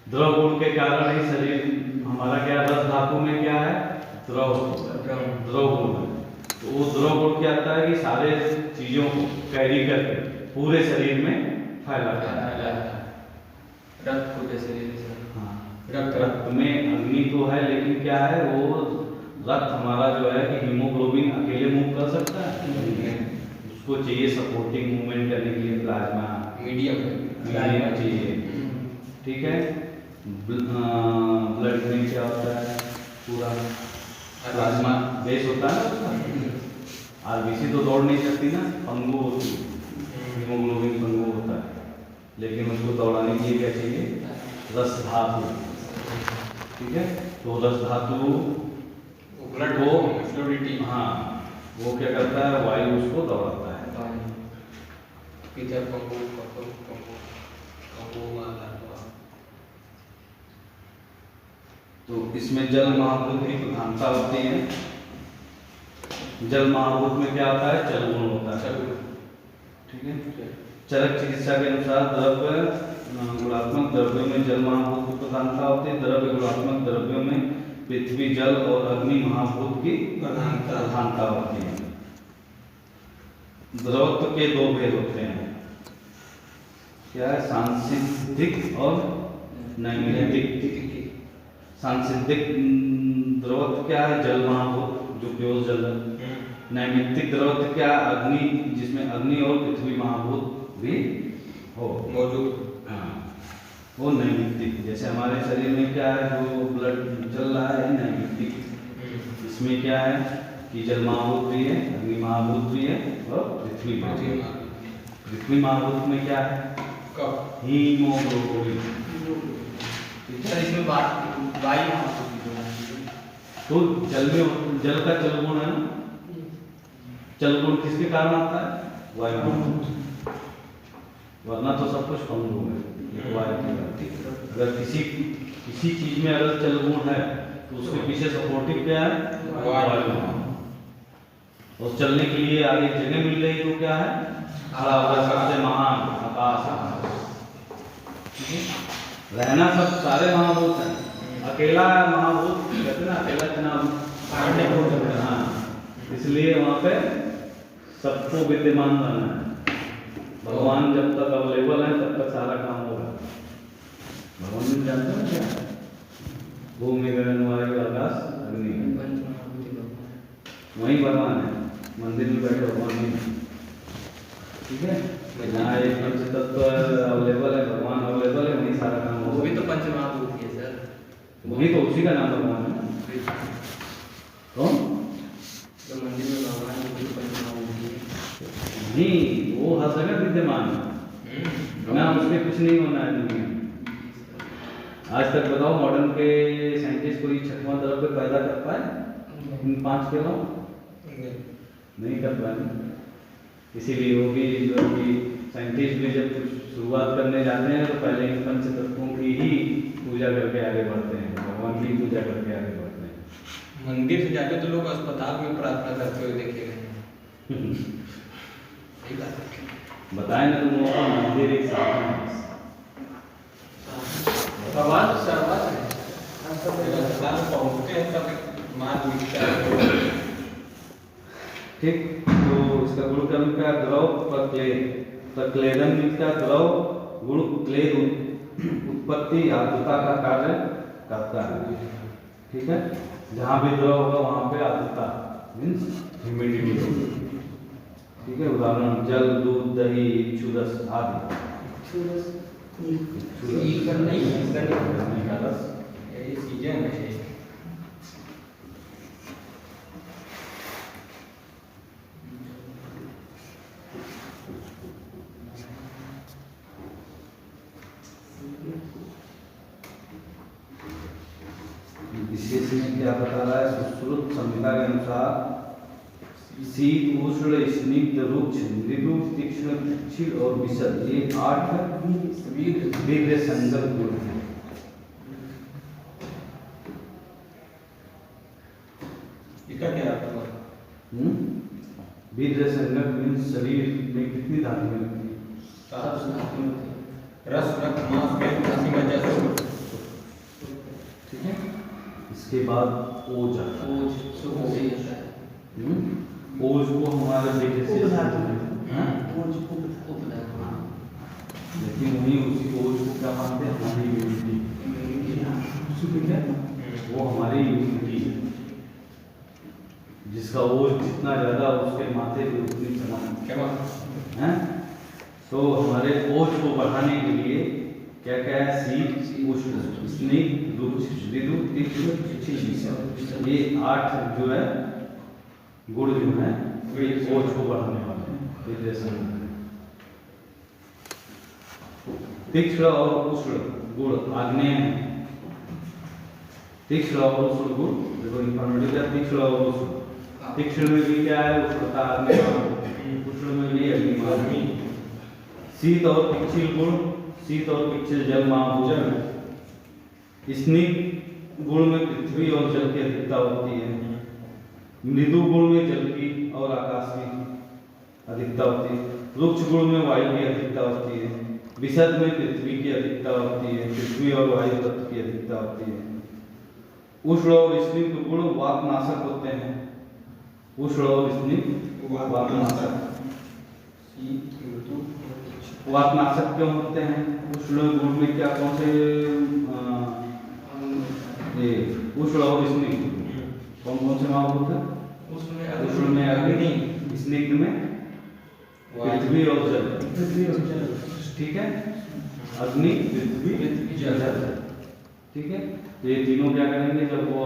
द्रव गुण के कारण ही शरीर हमारा क्या, रस धातु में क्या है, द्रव गुण। तो वो द्रव गुण क्या आता है कि सारे चीजों को कैरी करके पूरे शरीर में फैलाता है।
रक्त को जैसे
हाँ, रक्त में अग्नि तो है, लेकिन क्या है, वो रक्त हमारा जो है कि हीमोग्लोबिन अकेले मूव कर सकता है, उसको चाहिए सपोर्टिंग मूवमेंट करने के लिए प्लाज्मा मीडियम चाहिए, ठीक है। ब्लड में क्या होता है, पूरा प्लाज्मा बेस होता है ना उसका। आरबीसी तो दौड़ नहीं सकती ना, पंगु होती है, हीमोग्लोबिन पंगु होता है, लेकिन उसको दौड़ाने के लिए क्या चाहिए, रस धातु, ठीक है। तो रस धातु
ब्लड
वो
फ्लूइडिटी,
हाँ, वो क्या करता है, वायु उसको दौड़ाता है। तो इसमें जल महाभूत की प्रधानता होती है। जल महाभूत में क्या होता है, जल गुण होता है, ठीक है। चरक चिकित्सा के अनुसार द्रव्य गुणात्मक द्रव्यों में जल महाभूत की प्रधानता होती है। द्रव्य गुणात्मक द्रव्यों में पृथ्वी, जल और अग्नि महाभूत की प्रधानता होती है। द्रवत्व के दो भेद होते हैं, क्या है, सांसिधिक और नैमित्तिक। सांसिधिक द्रवत्व क्या है, जल महाभूत जो प्योर जल है। नैमित्तिक द्रवत्व क्या, अग्नि, जिसमें अग्नि और पृथ्वी महाभूत भी हो
मौजूद,
हाँ, वो नैमित्तिक। जैसे हमारे शरीर में क्या है, जो ब्लड चल रहा है नैमित्तिक। इसमें क्या है कि जल महाभूत भी है, अग्नि महाभूत भी है और पृथ्वी महाभूत। पृथ्वी महाभूत में क्या है, हीमोग्लोबिन।
सर इसमें बात वायु महाभूत की
तो जल में जल का चल गुण है ना, चल गुण किसके कारण आता है? वायु। वरना तो सब कुछ कम गुण है, वायु के कारण। अगर किसी चीज में अगर चल गुण है तो उसके पीछे सपोर्टिव क्या है? वायु। और चलने के लिए आगे जगह मिल रही तो क्या है? खड़ा होगा, सबसे महान आकाश। रहना सब सारे महाभूत हैं, अकेला महाभूत कहते ना, अकेला चुनाव। हाँ, इसलिए वहाँ पे सबको विद्यमान रहना है। भगवान जब तक अवेलेबल है तब तक सारा काम होगा। भगवान ने जानते हो क्या? भूमि गगन वायु आकाश अग्नि, वही भगवान है। मंदिर में बैठे भगवान नहीं है, ठीक है? जहाँ एक पंच तत्व अवेलेबल है, भगवान अवेलेबल है, वहीं सारा काम
वो
होगा।
भी तो पंचमहाभूत ही है सर।
वही तो, उसी का नाम भगवान है। कौन?
तो मंदिर में भगवान को भी पंचमहाभूत ही है।
नहीं, वो हर जगह विद्यमान है, ना उसके कुछ नहीं होना है दुनिया में। आज तक बताओ मॉडर्न के साइंटिस्ट कोई छठवां द्रव्य पैदा कर पाए इन 5 के अलावा? नहीं कर पाए। इसीलिए वो भी जो कि साइंटिस्ट भी जब कुछ शुरुआत करने जाते हैं तो पहले इन पंच तत्वों की ही पूजा करके आगे बढ़ते हैं, भगवान की पूजा करके आगे बढ़ते हैं।
मंदिर से जाके तो लोग अस्पताल में प्रार्थना करते हुए देखे गए हैं। सही बात है।
बताएं ना तुम लोगों को, मंदिर एक साधन है।
भगवान तो सर्वत्र है। अस्पताल में पहुंचते हैं तब एक मार्ग दिखता है।
ठीक, तो इसका गुण कर्म का द्रव प्रक्लेदन का द्रव गुण क्लेद उत्पत्ति आर्द्रता का कार्य करता है। ठीक है, जहाँ भी द्रव होगा वहाँ पे आर्द्रता मीन्स ह्यूमिडिटी होगी। ठीक है, उदाहरण जल, दूध, दही, इक्षुरस आदि।
ये सीजन है।
विशेष में क्या बता रहा है? सुश्रुत संहिता के अनुसार शीत, उष्ण, स्निग्ध, रुक्ष, मृदु, तीक्ष्ण, शिथिल और विशद, ये 8 वीर्य संगत गुण हैं।
इसका क्या अर्थ हुआ?
वीर्य संगत मीन्स शरीर में कितनी धातुएं होती हैं?
रस, रक्त, मांस, मेद, अस्थि, मज्जा, शुक्र।
ठीक है, इसके बाद ओज आता है। ओज को हमारे बेटे से लेकिन वही उसी ओज को क्या मानते हैं? हमारी यूनिटी। वो हमारी यूनिटी है, जिसका ओज जितना ज्यादा उसके माथे पे उतनी चमक है। तो हमारे ओज को बढ़ाने के लिए क्या क्या है? शीत, उष्ण, स्निग्ध, रुक्ष, मृदु, तीक्ष्ण, शिथिल, ये 8 जो है गुण जो है वे ओज को बढ़ाने वाले हैं। तीक्ष्ण और उष्ण गुण आग्नेय है। तीक्ष्ण और उष्ण गुण देखो इंफॉर्मेटिव है। तीक्ष्ण और उष्ण, तीक्ष्ण में भी क्या है? उष्णता अग्नि, उष्ण में भी अग्नि। शीत और पिच्छिल गुण, शीत और पिच्छिल जल महाभूजन है। स्निग्ध गुण में पृथ्वी और जल की अधिकता होती है। मृदु गुण में जल की और आकाश की अधिकता होती है। रुक्ष गुण में वायु की अधिकता होती है। विशद में पृथ्वी की अधिकता होती है, पृथ्वी और वायु तत्व की अधिकता होती है। उष्ण और स्निग्ध गुण वातनाशक होते हैं। उष्ण और स्निग्ध वातनाशक। वातनाशक क्यों होते हैं? उष्ण गुण में क्या कौन से ये उष्ण और स्निग्ध कौन कौन से भाव होते हैं? उष्ण में अग्नि, स्निग्ध में पृथ्वी और जल। ठीक है, अग्नि, पृथ्वी, जल। ठीक है, तो ये तीनों क्या करेंगे? जब वो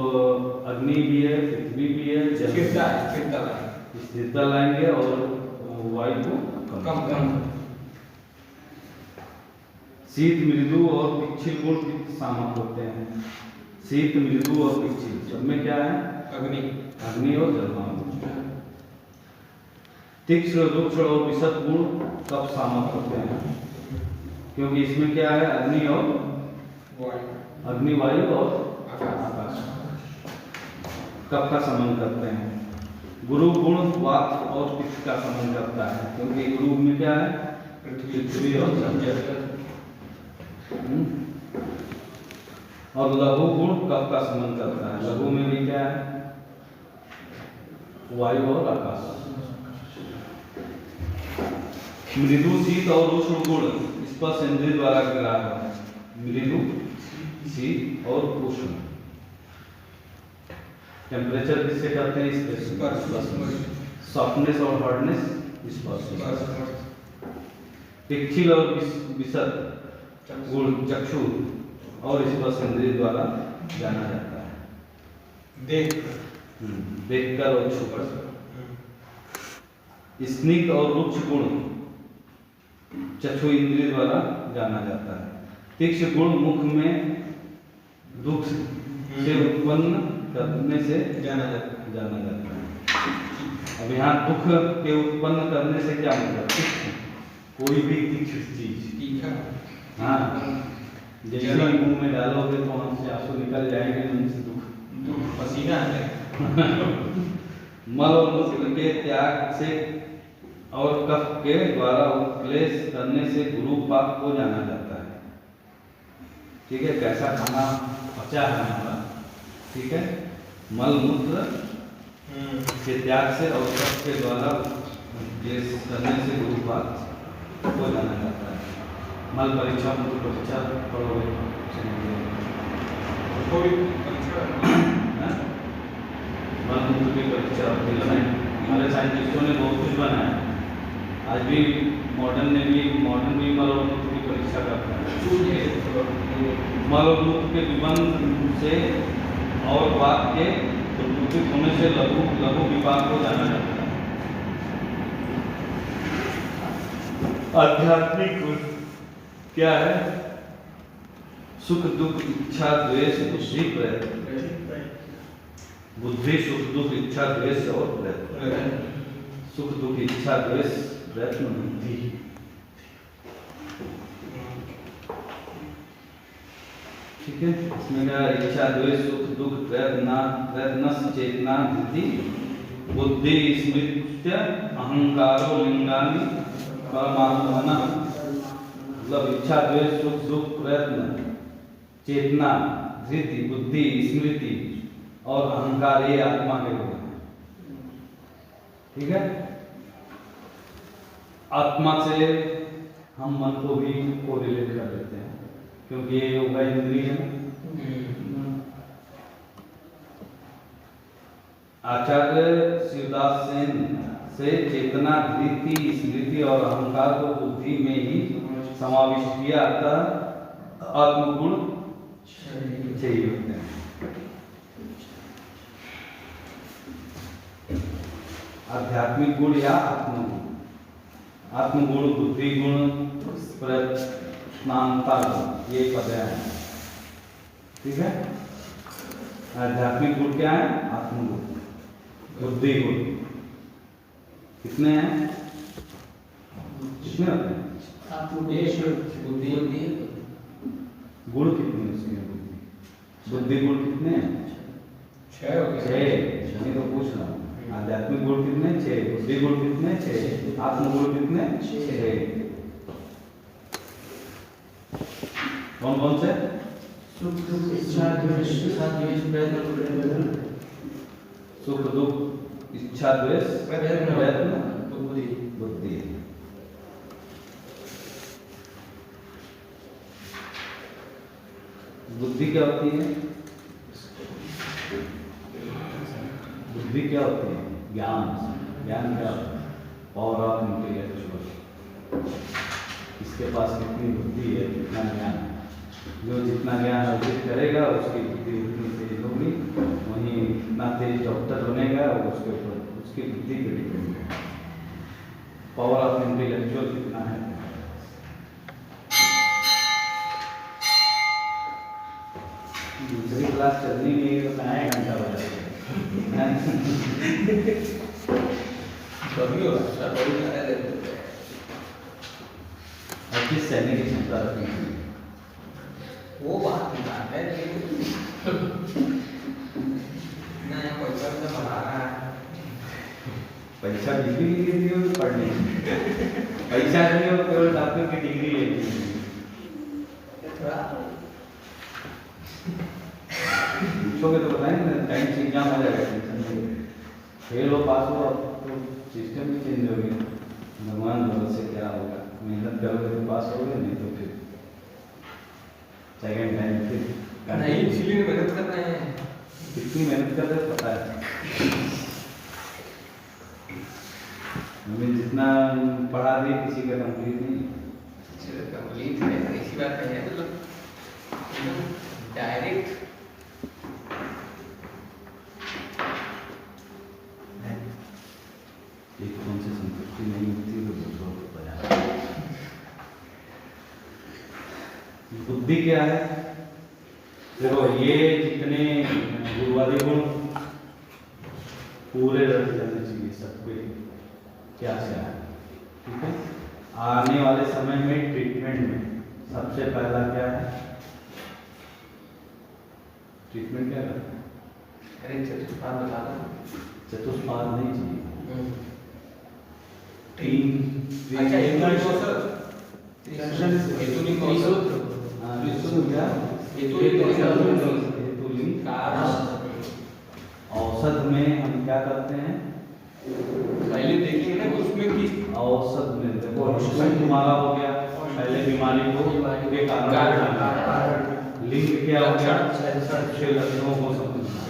अग्नि भी है, पृथ्वी भी है, जल, स्थिरता लाएंगे और वायु को कम। शीत, मृदु और पिच्छिल गुण सामक होते हैं। शीत, मृदु और पिच्छिल, सब में क्या है?
अग्नि।
अग्नि और जलवायु। तीक्ष्ण, रुक्ष और विशद गुण कब शामिल होते हैं? क्योंकि इसमें क्या है? अग्नि और
वायु।
अग्नि, वायु और
आकाश।
आकाश कब का संबंध करते हैं? गुरु गुण वात और पित्त का संबंध करता है, क्योंकि गुरु में क्या है? पृथ्वी और जल। और लघु गुण कब का संबंध करता है? लघु में भी क्या है? वायु और आकाश। मृदु, शीत और उष्ण गुण स्पर्श इंद्रिय द्वारा ग्राह्य है। मृदु, शीत और उष्ण। टेम्परेचर किससे करते हैं? स्पर्श। सॉफ्टनेस और हार्डनेस स्पर्श। पिच्छिल और विशद गुण चक्षु और स्पर्श इंद्रिय द्वारा जाना जाता है। देखकर और छूकर। स्निग्ध और रुक्ष गुण चक्षु इंद्रिय द्वारा जाना जाता है। तीक्ष्ण गुण मुख में दुख से उत्पन्न करने से जाना जाता है। अब यहाँ दुख के उत्पन्न करने से क्या मतलब? कोई भी तीक्ष्ण चीज, हाँ, जैसे मुंह में डालोगे तो वहां से आंसू निकल जाएंगे, मन से दुख,
पसीना है।
मल और मूत्र के त्याग से और कफ के द्वारा उपक्लेश करने से गुरु पाक को जाना जाता है। ठीक है, कैसा खाना पचा है हमारा, ठीक है, मल मूत्र के त्याग से और कफ के द्वारा उपक्लेश करने से गुरु पाक को जाना जाता है। मल परीक्षा, मूत्र परीक्षा पढ़ोगे, मल मूत्र की परीक्षा हमारे साइंटिस्टों ने बहुत कुछ बनाया। आज भी मॉडर्न भी मल और मूत्र की परीक्षा करता है। मल और मूत्र के विबंध से और वात के प्रदूषित होने से लघु विपाक को जाना जाता है। आध्यात्मिक गुण क्या है? सुख, दुख, इच्छा, द्वेष, बुद्धि, प्रयत्न। बुद्धि, सुख, दुख, इच्छा, द्वेष और प्रयत्न। सुख, दुख, इच्छा, द्वेष, प्रयत्न, बुद्धि। ठीक है, इसमें क्या? इच्छा, द्वेष, सुख, दुख, प्रयत्न, चेतना, बुद्धि, बुद्धि, स्मृत्य, अहंकारो लिंगानि परमात्मना। मतलब इच्छा, द्वेष, सुख, दुख, प्रयत्न, चेतना, धृति, बुद्धि, स्मृति और अहंकार, ये आत्मा के गुण हैं। ठीक है, आत्मा से हम मन को भी कोरिलेट कर लेते हैं, क्योंकि ये होगा इंद्रिय है। आचार्य शिवदास सेन से चेतना, धृति, स्मृति और अहंकार को बुद्धि में ही समाविष्ट किया, अतः आत्मगुण चाहिए होते हैं। आध्यात्मिक गुण या आत्मगुण। आत्मगुण, बुद्धि गुण, प्रयत्नांतर गुण, ये पद हैं। ठीक है, आध्यात्मिक गुण क्या है? आत्मगुण। बुद्धि गुण कितने हैं? कितने होते हैं?
बुद्धि
गुण कितने हैं उसमें? बुद्धि गुण कितने हैं?
6 हो गए।
6, नहीं तो पूछ रहा हूँ। आध्यात्मिक गुण कितने? 6। बुद्धि गुण कितने? 6। आत्मगुण कितने? 6। कौन कौन से?
सुख, दुख, इच्छा, द्वेष, प्रयत्न।
सुख, दुख, इच्छा, द्वेष, प्रयत्न, बुद्धि। बुद्धि क्या होती है? बुद्धि क्या होती है? ज्ञान। ज्ञान क्या होता है? Power of intellectual. इसके पास कितनी बुद्धि है, कितना ज्ञान है। जो जितना ज्ञान अर्जित करेगा उसकी बुद्धि उतनी तेज होगी, वहीं इतना तेज डॉक्टर बनेगा और उसके ऊपर उसकी बुद्धि पे डिपेंड है। पावर ऑफ इंटेलेक्चुअल कितना है। दूसरी क्लास चलनी नहीं है तो कहाँ घंटा बजा
कभी होगा सर, बड़ी सारे देते हैं।
और किस सहने की क्षमता रखनी चाहिए?
वो बात की बात है, लेकिन ना यहाँ पैसा भी तो बढ़ा रहा है।
परीक्षा डिग्री के लिए भी पढ़ने पैसा नहीं हो केवल डॉक्टर की डिग्री लेनी है।
थोड़ा
पूछोगे तो बताएंगे ना, टाइम से एग्जाम हो जाएगा, टेंशन नहीं। फेल हो पास हो अब तो सिस्टम भी चेंज हो गया। भगवान भरोसे से क्या होगा, मेहनत करोगे तो पास होगे, नहीं तो फिर सेकेंड टाइम फिर
नहीं, इसलिए मेहनत कर रहे हैं।
कितनी मेहनत कर रहे पता है हमें, जितना पढ़ा दिए किसी का कंप्लीट नहीं।
चलो कंप्लीट है, ऐसी बात नहीं है, मतलब डायरेक्ट
एक कौन से संतुष्टि नहीं होती तो दूसरों को बजा। बुद्धि क्या है? देखो ये जितने गुरुवादी गुण पूरे रख जाने चाहिए सबके, क्या से आए, ठीक है। आने वाले समय में ट्रीटमेंट में सबसे पहला क्या है? ट्रीटमेंट क्या करते हैं?
अरे चतुष्पाद बता दो।
चतुष्पाद नहीं चाहिए,
तीन। अच्छा, एक मिनट को सर, हेतुलिंग सूत्र,
हाँ विष्णु क्या
हेतुलिंग
औषध में हम क्या करते हैं?
पहले देखेंगे ना कि उसमें की
औषध में देखो ट्रीटमेंट तुम्हारा हो गया, पहले बीमारी को के कारण, लिंग क्या हो गया, छह लक्षणों को समझना,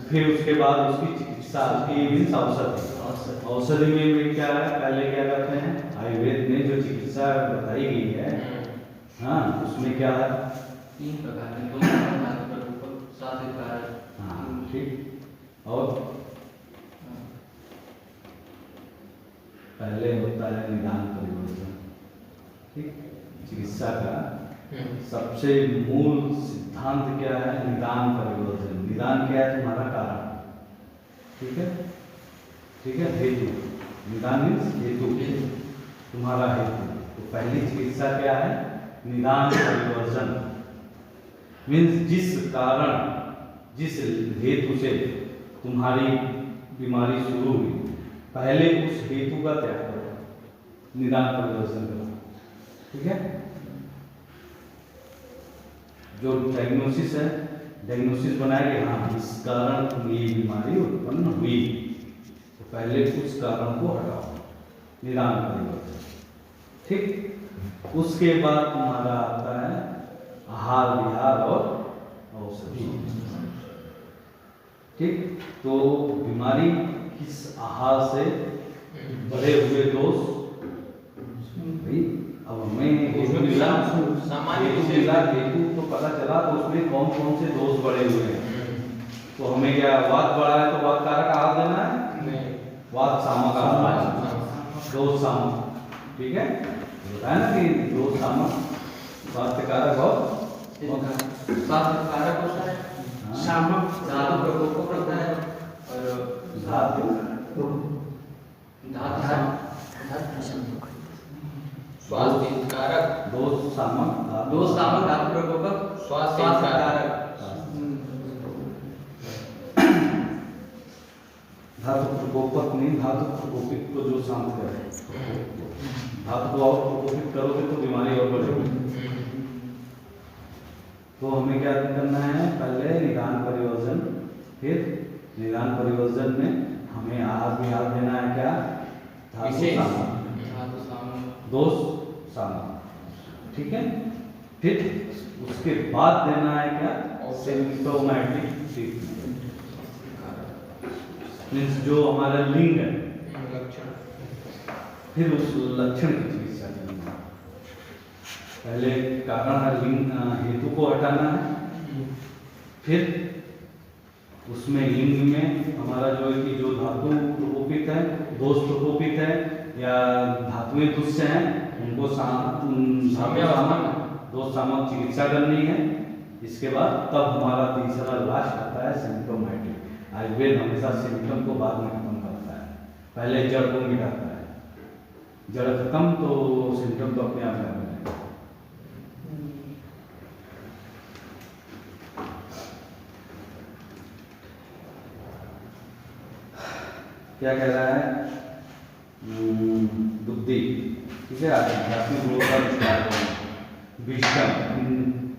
फिर उसके बाद उसकी चिकित्सा, उसकी मीन्स औषध। औषधि में भी क्या है, पहले क्या करते हैं? आयुर्वेद में जो चिकित्सा बताई गई है, हाँ उसमें क्या है?
तीन प्रकार के, दो सात प्रकार।
हाँ ठीक। और पहले होता है निदान परिवर्तन, ठीक। चिकित्सा का सबसे मूल सिद्धांत क्या है? निदान परिवर्तन। निदान क्या है? तुम्हारा कारण, ठीक है, ठीक है। हेतु, निदान मीन्स हेतु, तुम्हारा हेतु। तो पहली चिकित्सा क्या है? निदान परिवर्तन मीन्स जिस कारण, जिस हेतु से तुम्हारी बीमारी शुरू हुई, पहले उस हेतु का त्याग करो, निदान परिवर्तन करो, ठीक है। जो डायग्नोसिस है, डायग्नोसिस बनाया कि हाँ इस कारण ये बीमारी उत्पन्न हुई, तो पहले उस कारण को हटाओ, निदान परिवर्तन, ठीक। उसके बाद तुम्हारा आता है आहार विहार और औषधि, ठीक। तो बीमारी किस आहार से बढ़े हुए दोष, भाई अब हमें हेतु मिला, हेतु तो पता चला, तो उसमें कौन कौन से दोष बढ़े हुए हैं। तो हमें क्या वात बढ़ा है तो वात कारक आहार देना है, वात सामक आहार, दोष सामक, ठीक है। बताया ना कि दोष सामक स्वास्थ्य कारक और
स्वास्थ्य कारक होता है,
शामक
धातु प्रकोप को करता है, और
धातु
स्वास्थ्य कारक,
दोष सामक,
दो सामक धातु प्रकोपक, स्वास्थ्य कारक।
धातु प्रकोपक नहीं, धातु प्रकोपित को जो शांत करे, धातु को और प्रकोपित करोगे तो बीमारी और बढ़ेगी। तो हमें क्या करना है? पहले निदान परिवर्तन, फिर निदान परिवर्तन में हमें आहार विहार देना है क्या? धातु सामक, दोष सामक, ठीक है। फिर उसके बाद देना है क्या? सिम्प्टोमेटिक ट्रीटमेंट, मीन्स जो हमारा लिंग है, फिर उस लक्षण की चिकित्सा करना है। पहले कारण है लिंग, हेतु को हटाना है, फिर उसमें लिंग में हमारा जो है कि जो धातु प्रकोपित है, दोष प्रकोपित है या धातुएं दुष्ट हैं, उनको दोष सामक चिकित्सा करनी है। इसके बाद तब हमारा तीसरा लास्ट आता है सिम्टोमेटिक। आयुर्वेद हमेशा सिम्टम को बाद में खत्म करता है, पहले जड़ को मिटाता है। जड़ खत्म तो सिम्टम तो अपने आप में बनेगा। क्या कह रहा है? बुद्धि, ठीक है। आध्यात्मिक गुणों का विस्तार करना, विजडम,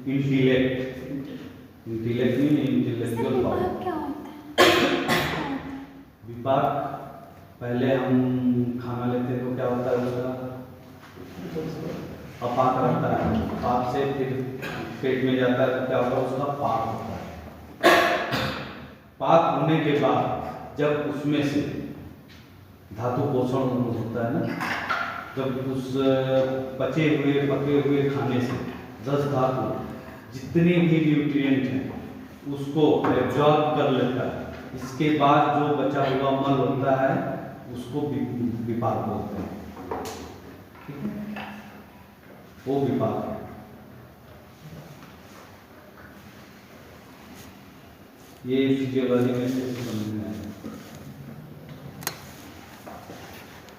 इंटेलेक्ट, इंटेलेक्ट नहीं, इंटेलेक्चुअल पावर। विपाक, पहले हम खाना लेते हैं तो क्या होता है उसका? अपाक रहता है, पाक से फिर पेट में जाता है तो क्या होता है उसका? पाक होता है। पाक होने के बाद जब उसमें से धातु पोषण होता है ना, जब उस पके हुए खाने से 10 धातु जितने भी न्यूट्रिएंट हैं उसको एब्जॉर्ब कर लेता है। इसके बाद जो बचा हुआ मल होता है उसको विपाक बोलते हैं, ठीक है? वो विपाक है। ये फिजियोलॉजी में से समझ में आएगा।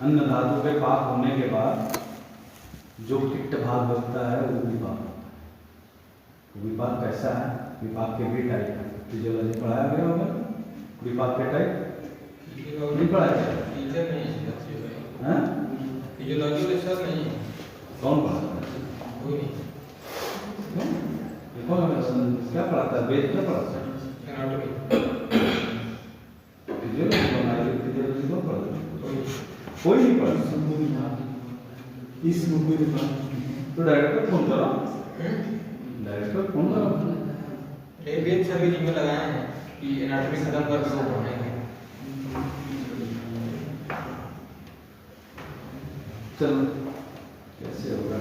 अन्न धातु के पाक होने के बाद जो पित्त भाग होता है वो विपाक होता है। विपाक कैसा है? विपाक के भी टाइप है, फिजियोलॉजी पढ़ाया गया होगा। विपाक के टाइप नहीं पढ़ाया गया? हाँ,
फिजियोलॉजी के सब नहीं।
कौन पढ़ाता है?
कोई नहीं।
ये कौन क्या पढ़ाता है? वेद क्या पढ़ाता है? फिजियोलॉजी कौन पढ़ाता है? कोई नहीं पढ़ता।
इस मूवी के बाद
तो डायरेक्टर फोन करो, डायरेक्टर फोन करो।
वेद सर भी जिम्मे लगाए हैं कि एनाटॉमी खत्म करके वो पढ़ाएंगे।
चलो कैसे होगा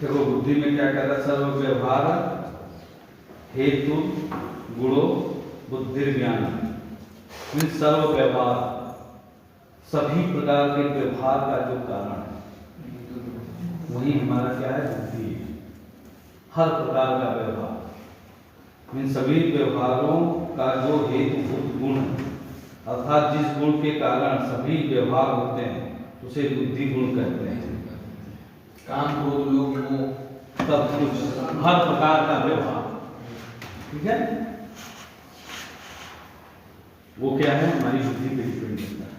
देखो, बुद्धि में क्या कर रहा है? सर्व व्यवहार हेतु गुणों बुद्धि ज्ञान, सर्व व्यवहार, सभी प्रकार के व्यवहार का जो कारण है वही हमारा क्या है? बुद्धि। हर प्रकार का व्यवहार, इन सभी व्यवहारों का जो हेतुभूत गुण है, अर्थात जिस गुण के कारण सभी व्यवहार होते हैं उसे बुद्धि गुण कहते हैं।
काम, क्रोध, लोभ, मोह,
सब कुछ, हर प्रकार का व्यवहार, ठीक है? वो क्या है? हमारी बुद्धि पे डिपेंड करता है,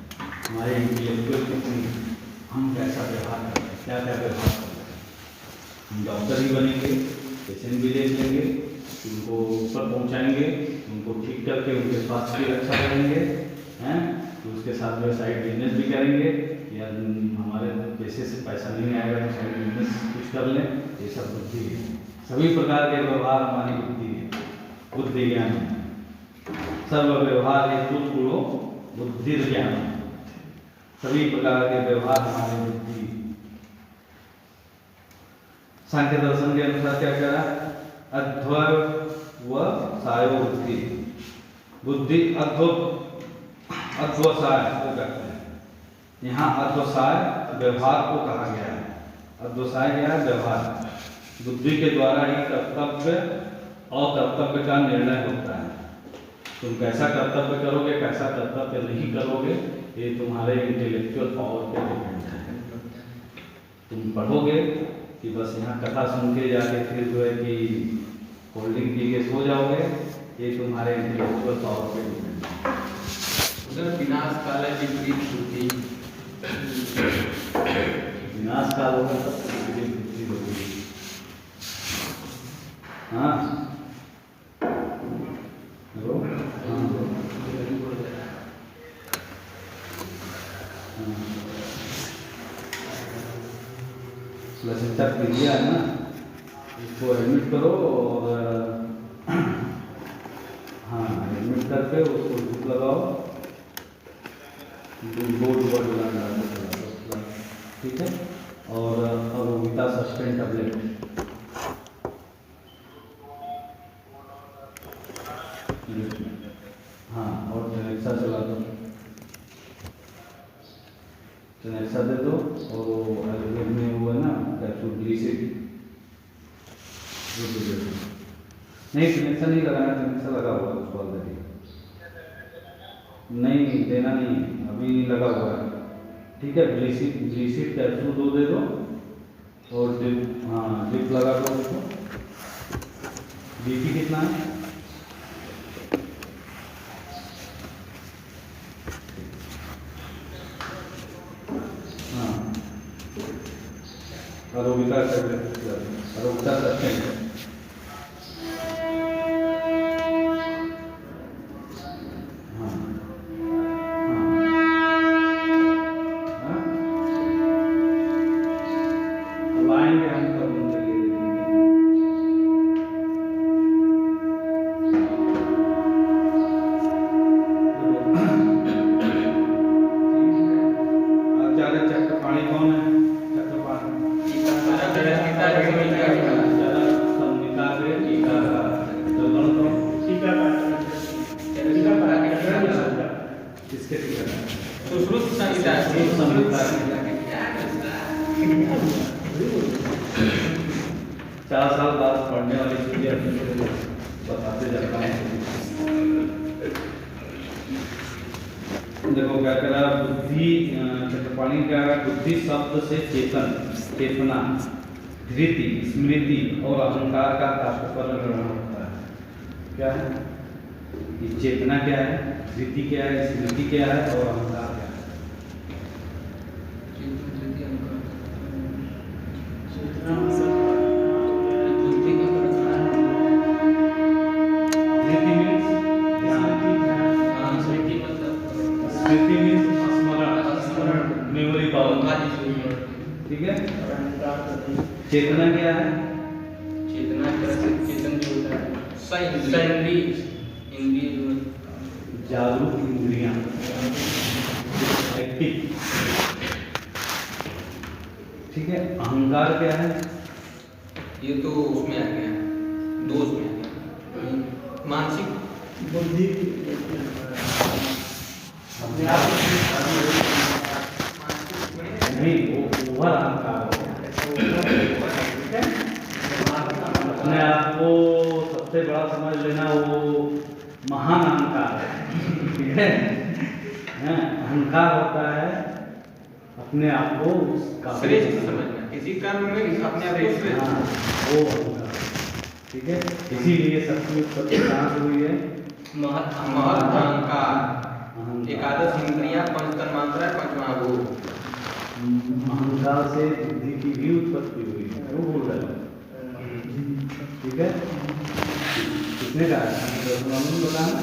हमारे इंटेलेक्चुअल कितनी, हम कैसा व्यवहार करते हैं, क्या क्या व्यवहार करते हैं। हम डॉक्टर ही बनेंगे, पेशेंट भी देख लेंगे, उनको ऊपर पहुंचाएंगे, उनको ठीक करके उनके स्वास्थ्य की रक्षा करेंगे, हैं? तो उसके साथ में साइड बिजनेस भी करेंगे, या हमारे पैसे से पैसा नहीं आएगा तो साइड बिजनेस कुछ कर लें। ये सब बुद्धि है। सभी प्रकार के व्यवहार हमारी बुद्धि है, बुद्धि ज्ञान है। सर्व व्यवहार हेतु गुणों बुद्धि ज्ञान, सभी प्रकार के व्यवहार हमारी बुद्धि। सांख्य दर्शन के अनुसार क्या कह रहा है? अध्व व सायो बुद्धि, बुद्धि अध्वसाय को कहते हैं। यहाँ अध्वसाय व्यवहार को कहा गया है। अध्वसाय क्या है? व्यवहार। बुद्धि के द्वारा ही कर्तव्य और कर्तव्य का निर्णय होता है। तुम कैसा कर्तव्य करोगे, कैसा कर्तव्य नहीं करोगे, ये तुम्हारे इंटेलेक्चुअल पावर पे डिपेंड है। तुम पढ़ोगे कि बस यहाँ कथा सुन के जाके फिर जो है कि कोल्ड ड्रिंक पी के सो जाओगे, ये तुम्हारे इंटेलेक्चुअल पावर पे डिपेंड है।
उधर विनाश काल है विपरीत बुद्धि।
विनाश काल होगा तब विपरीत बुद्धि होगी। हाँ, हेलो, तक दिया है ना, इसको एडमिट करो और हाँ एडमिट करके उसको धूप लगाओ, ठीक है। और अरोगिता सस्टेन टैबलेट, हाँ, और एक्सा चला दो। चनेक्सा दे दो और आयुर्वेद में वो है ना कैप्सूल ग्लीसिड वो दे दो। नहीं चनेक्सा नहीं लगाना, चनेक्सा लगा हुआ है उसको ऑलरेडी। नहीं देना नहीं है, अभी लगा हुआ है। ठीक है, ग्लीसिड कैप्सूल 2 दे दो और ड्रिप, हाँ ड्रिप लगा दो उसको। बीपी कितना है? हाँ अरोबिका अरोबिका सस्टेन पानी कौन है? चक्रपाणी किसके टीका?
सुश्रुत संहिता।
4 साल बाद पढ़ने वाली चीजें अपने बताते जाता है। देखो क्या कह रहा, बुद्धि चक्रपाणी क्या है, बुद्धि शब्द से चेतन, चेतना, धृति, स्मृति और अहंकार का तात्पर्य ग्रहण होता है। क्या है ये? चेतना क्या है, धृति क्या है, स्मृति क्या है और अहंकार क्या है? धृति मीन्स स्मृति मीन्स स्मरण, मेमोरी पावर। ठीक है, चेतना क्या है?
चेतना चेतन जो होता है इंद्रिय
जागरूक इंद्रियां, एक्टिव। ठीक है, अहंकार क्या है?
ये तो उसमें आ गया, दोष में आ गया, मानसिक
बुद्धि अपने आप
नहीं, वो ओवर अहंकार हो। अपने आप को सबसे बड़ा समझ लेना, वो महान अहंकार है। ठीक है, अहंकार होता है अपने आप को उसका
श्रेष्ठ समझना, किसी कर्म में अपने आप को श्रेष्ठ।
हाँ, वो अहंकार। ठीक है, इसीलिए सबकी उत्पत्ति कहाँ से हुई है?
महत अहंकार, एकादश इंद्रियां, पंच तन्मात्रा, पंचमा भूत।
अहंकार से बुद्धि की भी उत्पत्ति हुई है, वो बोल रहे हैं। ठीक है, किसने कहा? बताना,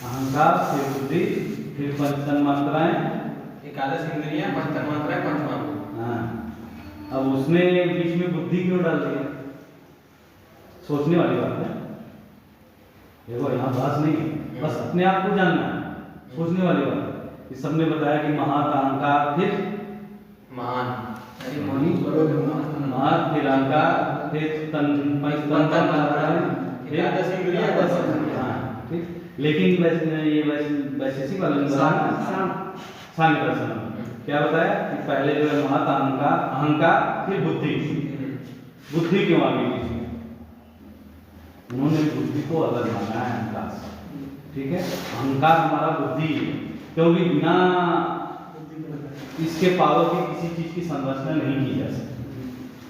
अहंकार से बुद्धि, फिर पंच तन्मात्राएं,
एकादश इंद्रियां, पंच तन्मात्रा, पंचमा भूत।
हाँ, अब उसने बीच में बुद्धि क्यों डाल दिया? सोचने वाली बात है। देखो यहाँ बात नहीं है, बस अपने आप को जानना है, सोचने वाली बात है। इस सबने बताया कि महात अहंकार, फिर
महान, अरे
महात, फिर अहंकार, फिर पंच तन्मात्राएं,
एकादश इंद्रियां,
हाँ ठीक। लेकिन ये वैशेषिक वाले में बताया सांख्य दर्शन क्या बताया कि पहले जो है महत अहंकार, फिर बुद्धि। बुद्धि क्यों आ गई? उन्होंने बुद्धि को अलग माना है अहंकार से। ठीक है, अहंकार हमारा बुद्धि है, क्योंकि बिना इसके पावर की किसी चीज की संरचना नहीं की जा सकती।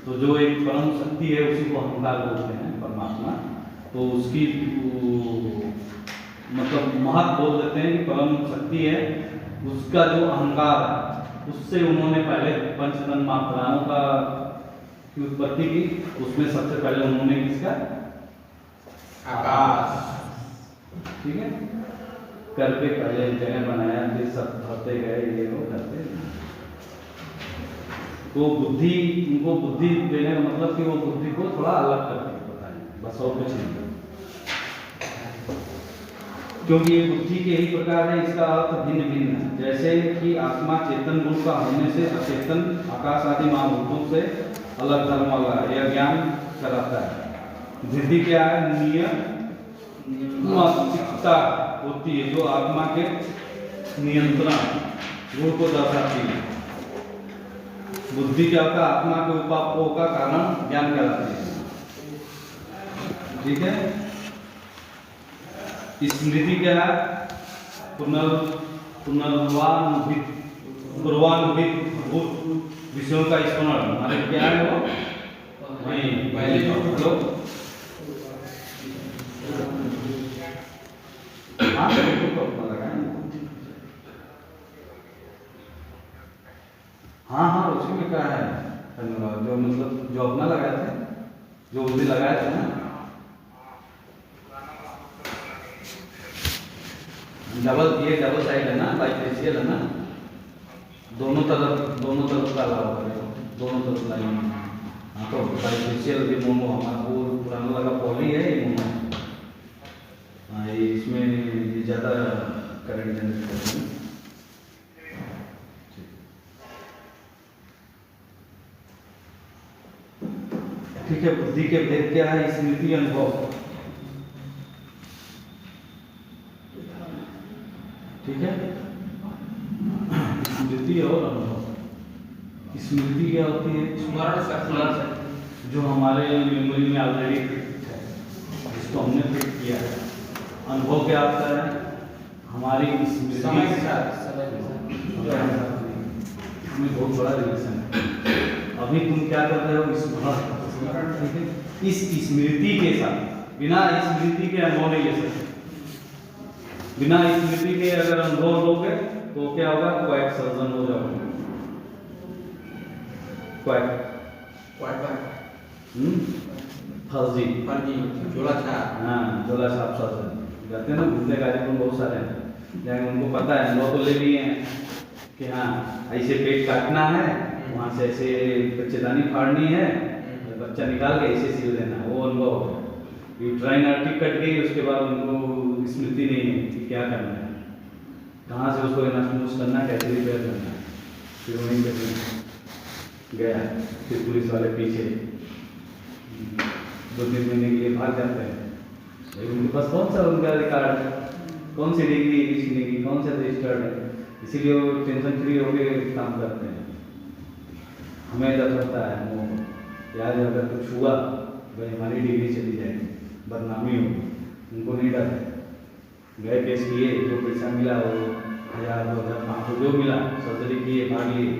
तो जो एक परम शक्ति है उसी को अहंकार बोलते हैं, परमात्मा। तो उसकी मतलब महत बोल देते हैं कि परम शक्ति है, उसका जो अहंकार है उससे उन्होंने पहले पंच तन्मात्राओं का की उत्पत्ति की। उसमें सबसे पहले उन्होंने किसका?
आकाश।
ठीक है, करके पहले जगह बनाया, फिर सब धरते गए, ये वो करते। तो बुद्धि, उनको बुद्धि देने का मतलब कि वो बुद्धि को थोड़ा अलग करके बताएं, बस और कुछ नहीं। क्योंकि ये बुद्धि के ही प्रकार है, इसका अर्थ भिन्न भिन्न है। जैसे कि आत्मा चेतन गुण का होने से अचेतन आकाश आदि महाभूतों से अलग धर्म वाला है, यह ज्ञान कराता है। धृति क्या है? नियंत्रणता होती है, जो आत्मा के नियंत्रण गुण को दर्शाती है। बुद्धि क्या होता है? आत्मा के उपापों का कारण ज्ञान कहलाती है। ठीक है। स्मृति क्या है? पूर्वानुभूत विषयों का स्मरण। हमारे क्या है वो?
पहले जो
हाँ अपना लगाए। हाँ हाँ उसी में क्या है? धन्यवाद। जो मतलब जो अपना लगाए थे, जो उस दिन लगाए थे ना, ये डबल साइड है ना, बाइफेशियल है ना, दोनों तरफ का लगा हुआ है, दोनों तरफ लाइन। हाँ तो बाइफेशियल भी मोमो हमारा वो पुराना लगा पॉली है, ये मोमो। हाँ ये इसमें ये ज़्यादा करंट जनरेट करते हैं। ठीक है। बुद्धि के भेद क्या है? स्मृति, अनुभव। ठीक है। स्मृति और अनुभव। स्मृति क्या होती है?
स्मरण
जो हमारे मेमोरी में ऑलरेडी फिट है, जिसको हमने फिट किया है। अनुभव क्या होता है? हमारी स्मृति
समय के साथ
इसमें बहुत बड़ा रिलेशन है। अभी तुम क्या कर रहे हो? स्मरण। ठीक है। इस स्मृति के साथ, बिना स्मृति के अनुभव नहीं ले सकते। बिना स्मृति के अगर अनुभव लोगे तो क्या होगा? क्वैक सर्जन हो जाओगे। क्वैक फर्जी
जोड़ा था।
हाँ झोला छाप सर्जन जाते हैं ना, घूमने गाजीपुर बहुत सारे हैं, जाके उनको पता है, अनुभव तो ले लिए हैं कि हाँ ऐसे पेट काटना है, वहाँ से ऐसे बच्चेदानी फाड़नी है, बच्चा निकाल के ऐसे सिल देना, वो अनुभव है। यूट्राइन आर्टरी कट गई, उसके बाद उनको स्मृति नहीं है कि क्या करना है, कहाँ से उसको एनास्टमोस करना है, कैसे रिपेयर करना है। फिर वहीं पे गया, फिर पुलिस वाले पीछे 2-3 महीने के लिए भाग जाते हैं। लेकिन उनके पास कौन सा उनका रिकॉर्ड है, कौन सी डिग्री है, किसी डिग्री कौन सा रजिस्टर्ड है, इसीलिए वो टेंशन फ्री होकर काम करते हैं। हमें डर होता है वो यार अगर कुछ हुआ भाई हमारी डिग्री चली जाएगी, बदनामी होगी, उनको नहीं डर है। गए केस किए, जो पैसा मिला वो 1000, 2000, 500 जो मिला, सर्जरी किए, भाग लिए,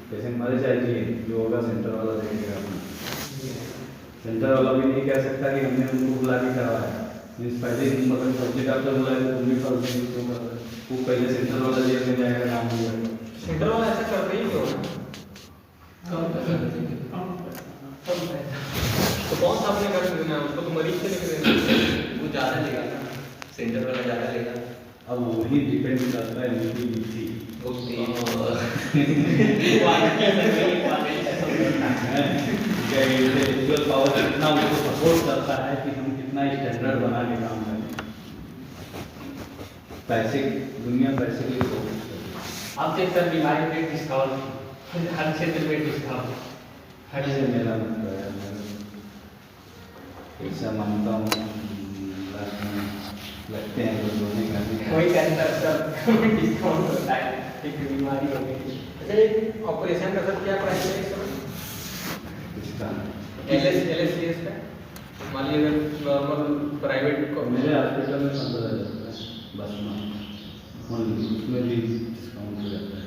पेशेंट मरे चाहिए, जो होगा सेंटर वाला देखेगा। सेंटर वाला भी नहीं कह सकता कि हमने उनको बुला के करवाया, मीन्स पहले ही मतलब फर्जी डॉक्टर बुलाए तो तुम भी फर्जी वो पहले सेंटर वाला जेल में जाएगा, नाम हो जाएगा।
सेंटर वाला ऐसा कर रही क्यों? तो कौन सा अपने घर में देना है उसको? तो मरीज से लेकर देना, वो ज़्यादा लेगा ना, सेंटर वाला ज़्यादा लेगा।
अब वही डिपेंड करता है उनकी नीति। इंटेलेक्चुअल पावर कितना उनको सपोर्ट करता है कि हम कितना स्टैंडर्ड बना के काम करें। पैसे, दुनिया पैसे के लिए फोकस करती है।
अब तक सर बीमारी पे डिस्काउंट, हर क्षेत्र में डिस्काउंट, हर
ऐसे मेरा मतलब है, ऐसा मानता हूँ लगते हैं तो दोनों का
कोई के अंदर सब डिस्काउंट होता है, एक बीमारी हो गई।
अच्छा ऑपरेशन का सर क्या प्राइस है इस समय?
इसका
LS का मान लीजिए अगर नॉर्मल प्राइवेट को
मेरे हॉस्पिटल में 15,000 बस में, उसमें भी डिस्काउंट हो जाता है।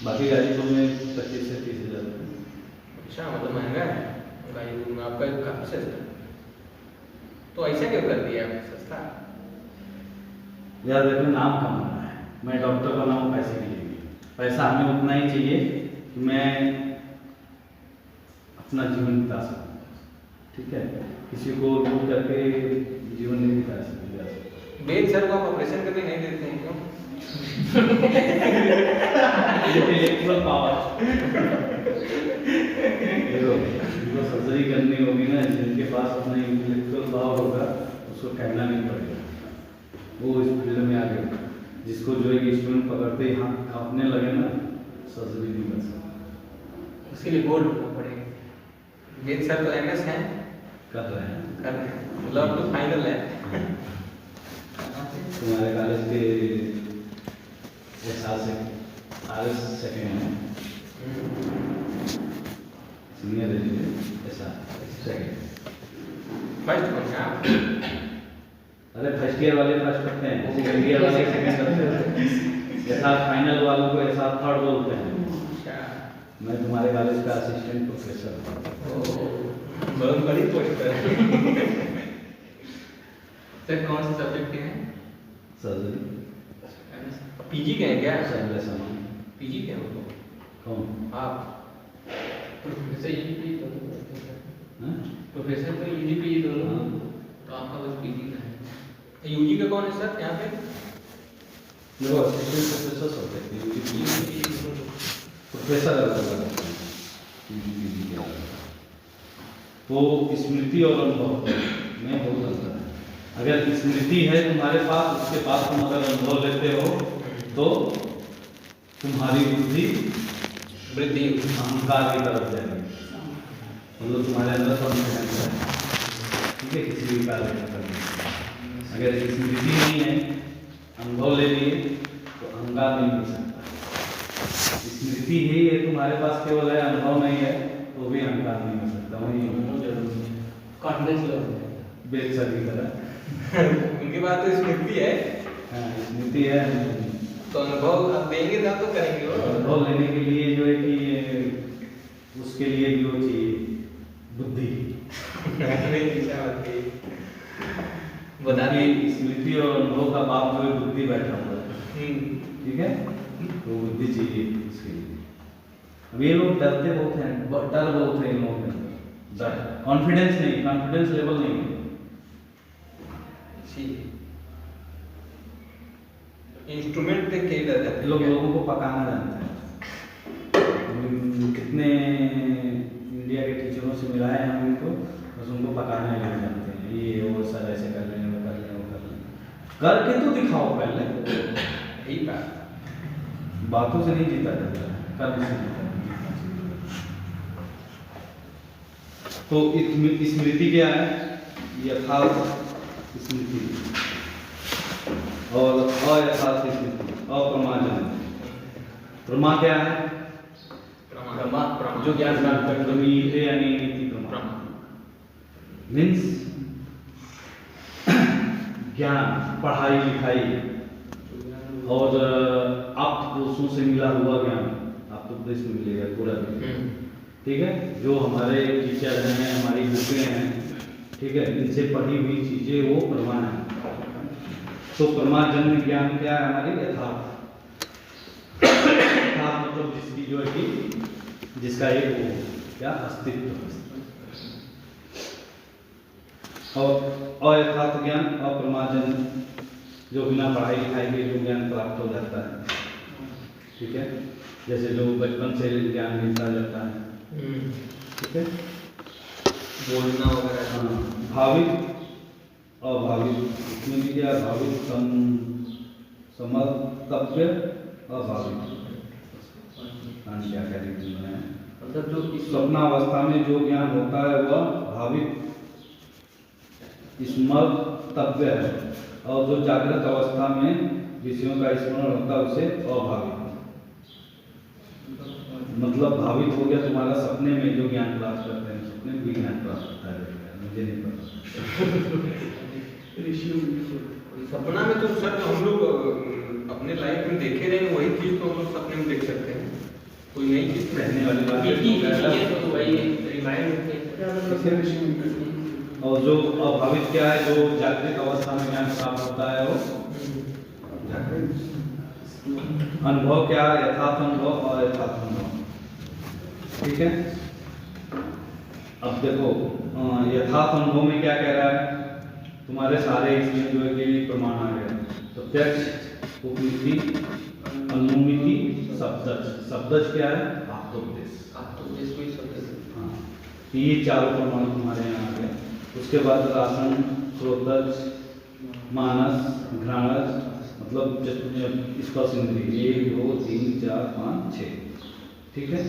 बाकी गाजीपुर में 25 से 30,000।
अच्छा मतलब महंगा है गाजीपुर में, आपका काफी सस्ता। तो ऐसा क्यों कर दिया आपने सस्ता?
यार देखो नाम कमाना है, मैं डॉक्टर बना हूँ पैसे के लिए, पैसा हमें उतना ही चाहिए कि मैं अपना जीवन बिता सकूँ। ठीक है, किसी को लूट करके जीवन नहीं बिता सकते।
वेद सर को आप ऑपरेशन करके नहीं देते हैं क्यों?
इंटेलेक्चुअल पावर देखो, जो सर्जरी करनी होगी ना, जिनके पास अपना इंटेलेक्चुअल पावर होगा उसको कहना नहीं पड़ेगा, वो इस फील्ड में आ गए। जिसको जो एक इंस्ट्रूमेंट पकड़ते हाथ कांपने लगे ना, सर्जरी नहीं कर सकते।
उसके लिए बोर्ड होना पड़ेगा। वेद सर तो MS हैं,
कर रहे हैं,
मतलब अब तो फाइनल है।
तुम्हारे कॉलेज के एसआर से आरएस सेकंड है, senior resident SR second.
First कौन है आप?
अरे फर्स्ट ईयर वाले फर्स्ट करते हैं, सेकंड ईयर वाले सेकंड करते हैं, एसआर फाइनल वालों को एसआर थर्ड बोलते हैं। मैं तुम्हारे कॉलेज का असिस्टेंट प्रोफेसर हूँ।
बहुत बड़ी पोस्ट है। सर कौन से सब्जेक्ट के हैं?
सर्जरी
पीजी के हैं क्या?
सर्जरी
पीजी के हैं वो?
कौन
आप प्रोफेसर यूजीपी दोनों करते हैं।
हाँ?
प्रोफेसर तो यूजीपी दोनों,
हाँ।
तो आपका बस पीजी का है। यूजी का कौन है सर यहाँ पे?
देखो असिस्टेंट प्रोफेसर होते हैं, प्रोफेसर अलग अलग होते हैं, PG के अलग। तो स्मृति और अनुभव में बहुत अंतर है। अगर स्मृति है तुम्हारे पास, उसके पास तुम अगर अनुभव लेते हो तो तुम्हारी बुद्धि
वृद्धि
अहंकार की तरफ जाएगी, मतलब तुम्हारे अंदर कॉन्फिडेंस है, ठीक है, किसी भी कार्य में करने। अगर स्मृति नहीं है, अनुभव ले लिए तो अहंकार नहीं मिल सकता। स्मृति ही है तुम्हारे पास केवल है, अनुभव नहीं है तो भी अहंकार नहीं हो सकता। वही
कॉन्फिडेंस लेवल
बेग सर की तरह
उनके पास तो स्मृति है,
हाँ, स्मृति है।
तो अनुभव अब देंगे तब तो करेंगे वो।
अनुभव लेने के लिए जो है कि उसके लिए भी वो चाहिए बुद्धि।
बता
कि स्मृति और अनुभव का बाप जो है बुद्धि बैठा हुआ है, ठीक है, तो बुद्धि चाहिए इसके लिए। अब ये लोग डरते बहुत हैं, डर बहुत है इन लोगों के अंदर, डर, कॉन्फिडेंस नहीं, कॉन्फिडेंस लेवल नहीं है।
इंस्ट्रूमेंट देख के डर जाते
लोग लोगों को पकाना जानते हैं। कितने इंडिया के टीचरों से मिलाए हैं हम इनको, बस उनको पकाना ही नहीं जानते हैं। ये वो सर ऐसे कर लें, वो कर लें, वो कर लें, करके तो दिखाओ पहले।
यही बात,
बातों से नहीं जीता जाता, करने से जीता। तो स्मृति क्या है? यथार्थ स्मृति और अयथार्थ स्मृति, अप्रमाजन। प्रमा क्या है?
जो ज्ञान प्राप्त कर
प्रमीते यानी नीति प्रमा मीन्स ज्ञान, पढ़ाई लिखाई और आप दोस्तों से मिला हुआ ज्ञान आपको उपदेश में मिलेगा पूरा दिन, ठीक है। जो हमारे टीचर हैं, हमारी बुकें हैं, ठीक है, इनसे पढ़ी हुई चीजें वो प्रमाण है। तो प्रमाजन्य ज्ञान क्या है? हमारी यथार्थ मतलब जिसकी जो है कि जिसका एक वो क्या अस्तित्व है। और अयथार्थ ज्ञान, अप्रमाजन्य, जो बिना पढ़ाई लिखाई के जो ज्ञान प्राप्त हो जाता है, ठीक है, जैसे जो बचपन से ज्ञान मिलता जाता है, ठीक है,
बोलना वगैरह।
हाँ, भाविक अभाविक, इसमें भी क्या? भाविक समर्तव्य अभाविक, क्या करेंगे मैं,
मतलब जो
स्वप्नावस्था में जो ज्ञान होता है वह भाविक स्मर्तव्य है, और जो जागृत अवस्था में विषयों का स्मरण होता है उसे अभाविक। मतलब भावित हो गया तुम्हारा सपने में जो ज्ञान प्राप्त करते हैं, सपने में भी ज्ञान प्राप्त होता है, मुझे नहीं पता।
सपना में तो सर हम लोग अपने लाइफ में देखे रहे, वही चीज तो हम लोग सपने में देख सकते हैं, कोई नई चीज
रहने वाली बात
तो वही रिमाइंड।
और जो अभावित क्या है? जो जागृत अवस्था में ज्ञान प्राप्त होता है वो अनुभव क्या? यथार्थ अनुभव और यथार्थ अनुभव, ठीक है। अब देखो यथार्थ अनुभव में क्या कह रहा है? तुम्हारे सारे इसमें जो है कि प्रमाण आ गए, प्रत्यक्ष, उपमिति, अनुमिति, शब्दज। शब्दज क्या है? आत्मोपदेश। हाँ, ये चारों प्रमाण तुम्हारे यहाँ आ गए। उसके बाद रासन, श्रोतज, मानस, घ्राणज, मतलब स्पर्श इंद्रिय 1 2 3 4 5 6, ठीक है।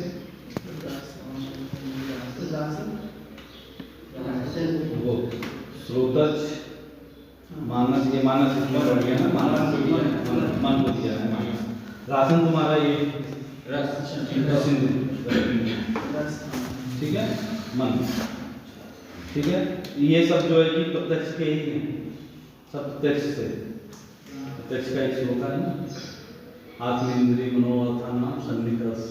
वो श्रोतज, मानस, ये मानस इसमें बढ़ गया ना, मानस मन को दिया है मानस, राशन तुम्हारा ये
रस
बस
ठीक है, मन। ठीक है, ये सब जो है कि प्रत्यक्ष के ही हैं, सब प्रत्यक्ष से। प्रत्यक्ष का एक श्लोक है ना, आत्मेन्द्रिय मनोर्थान सन्निकर्ष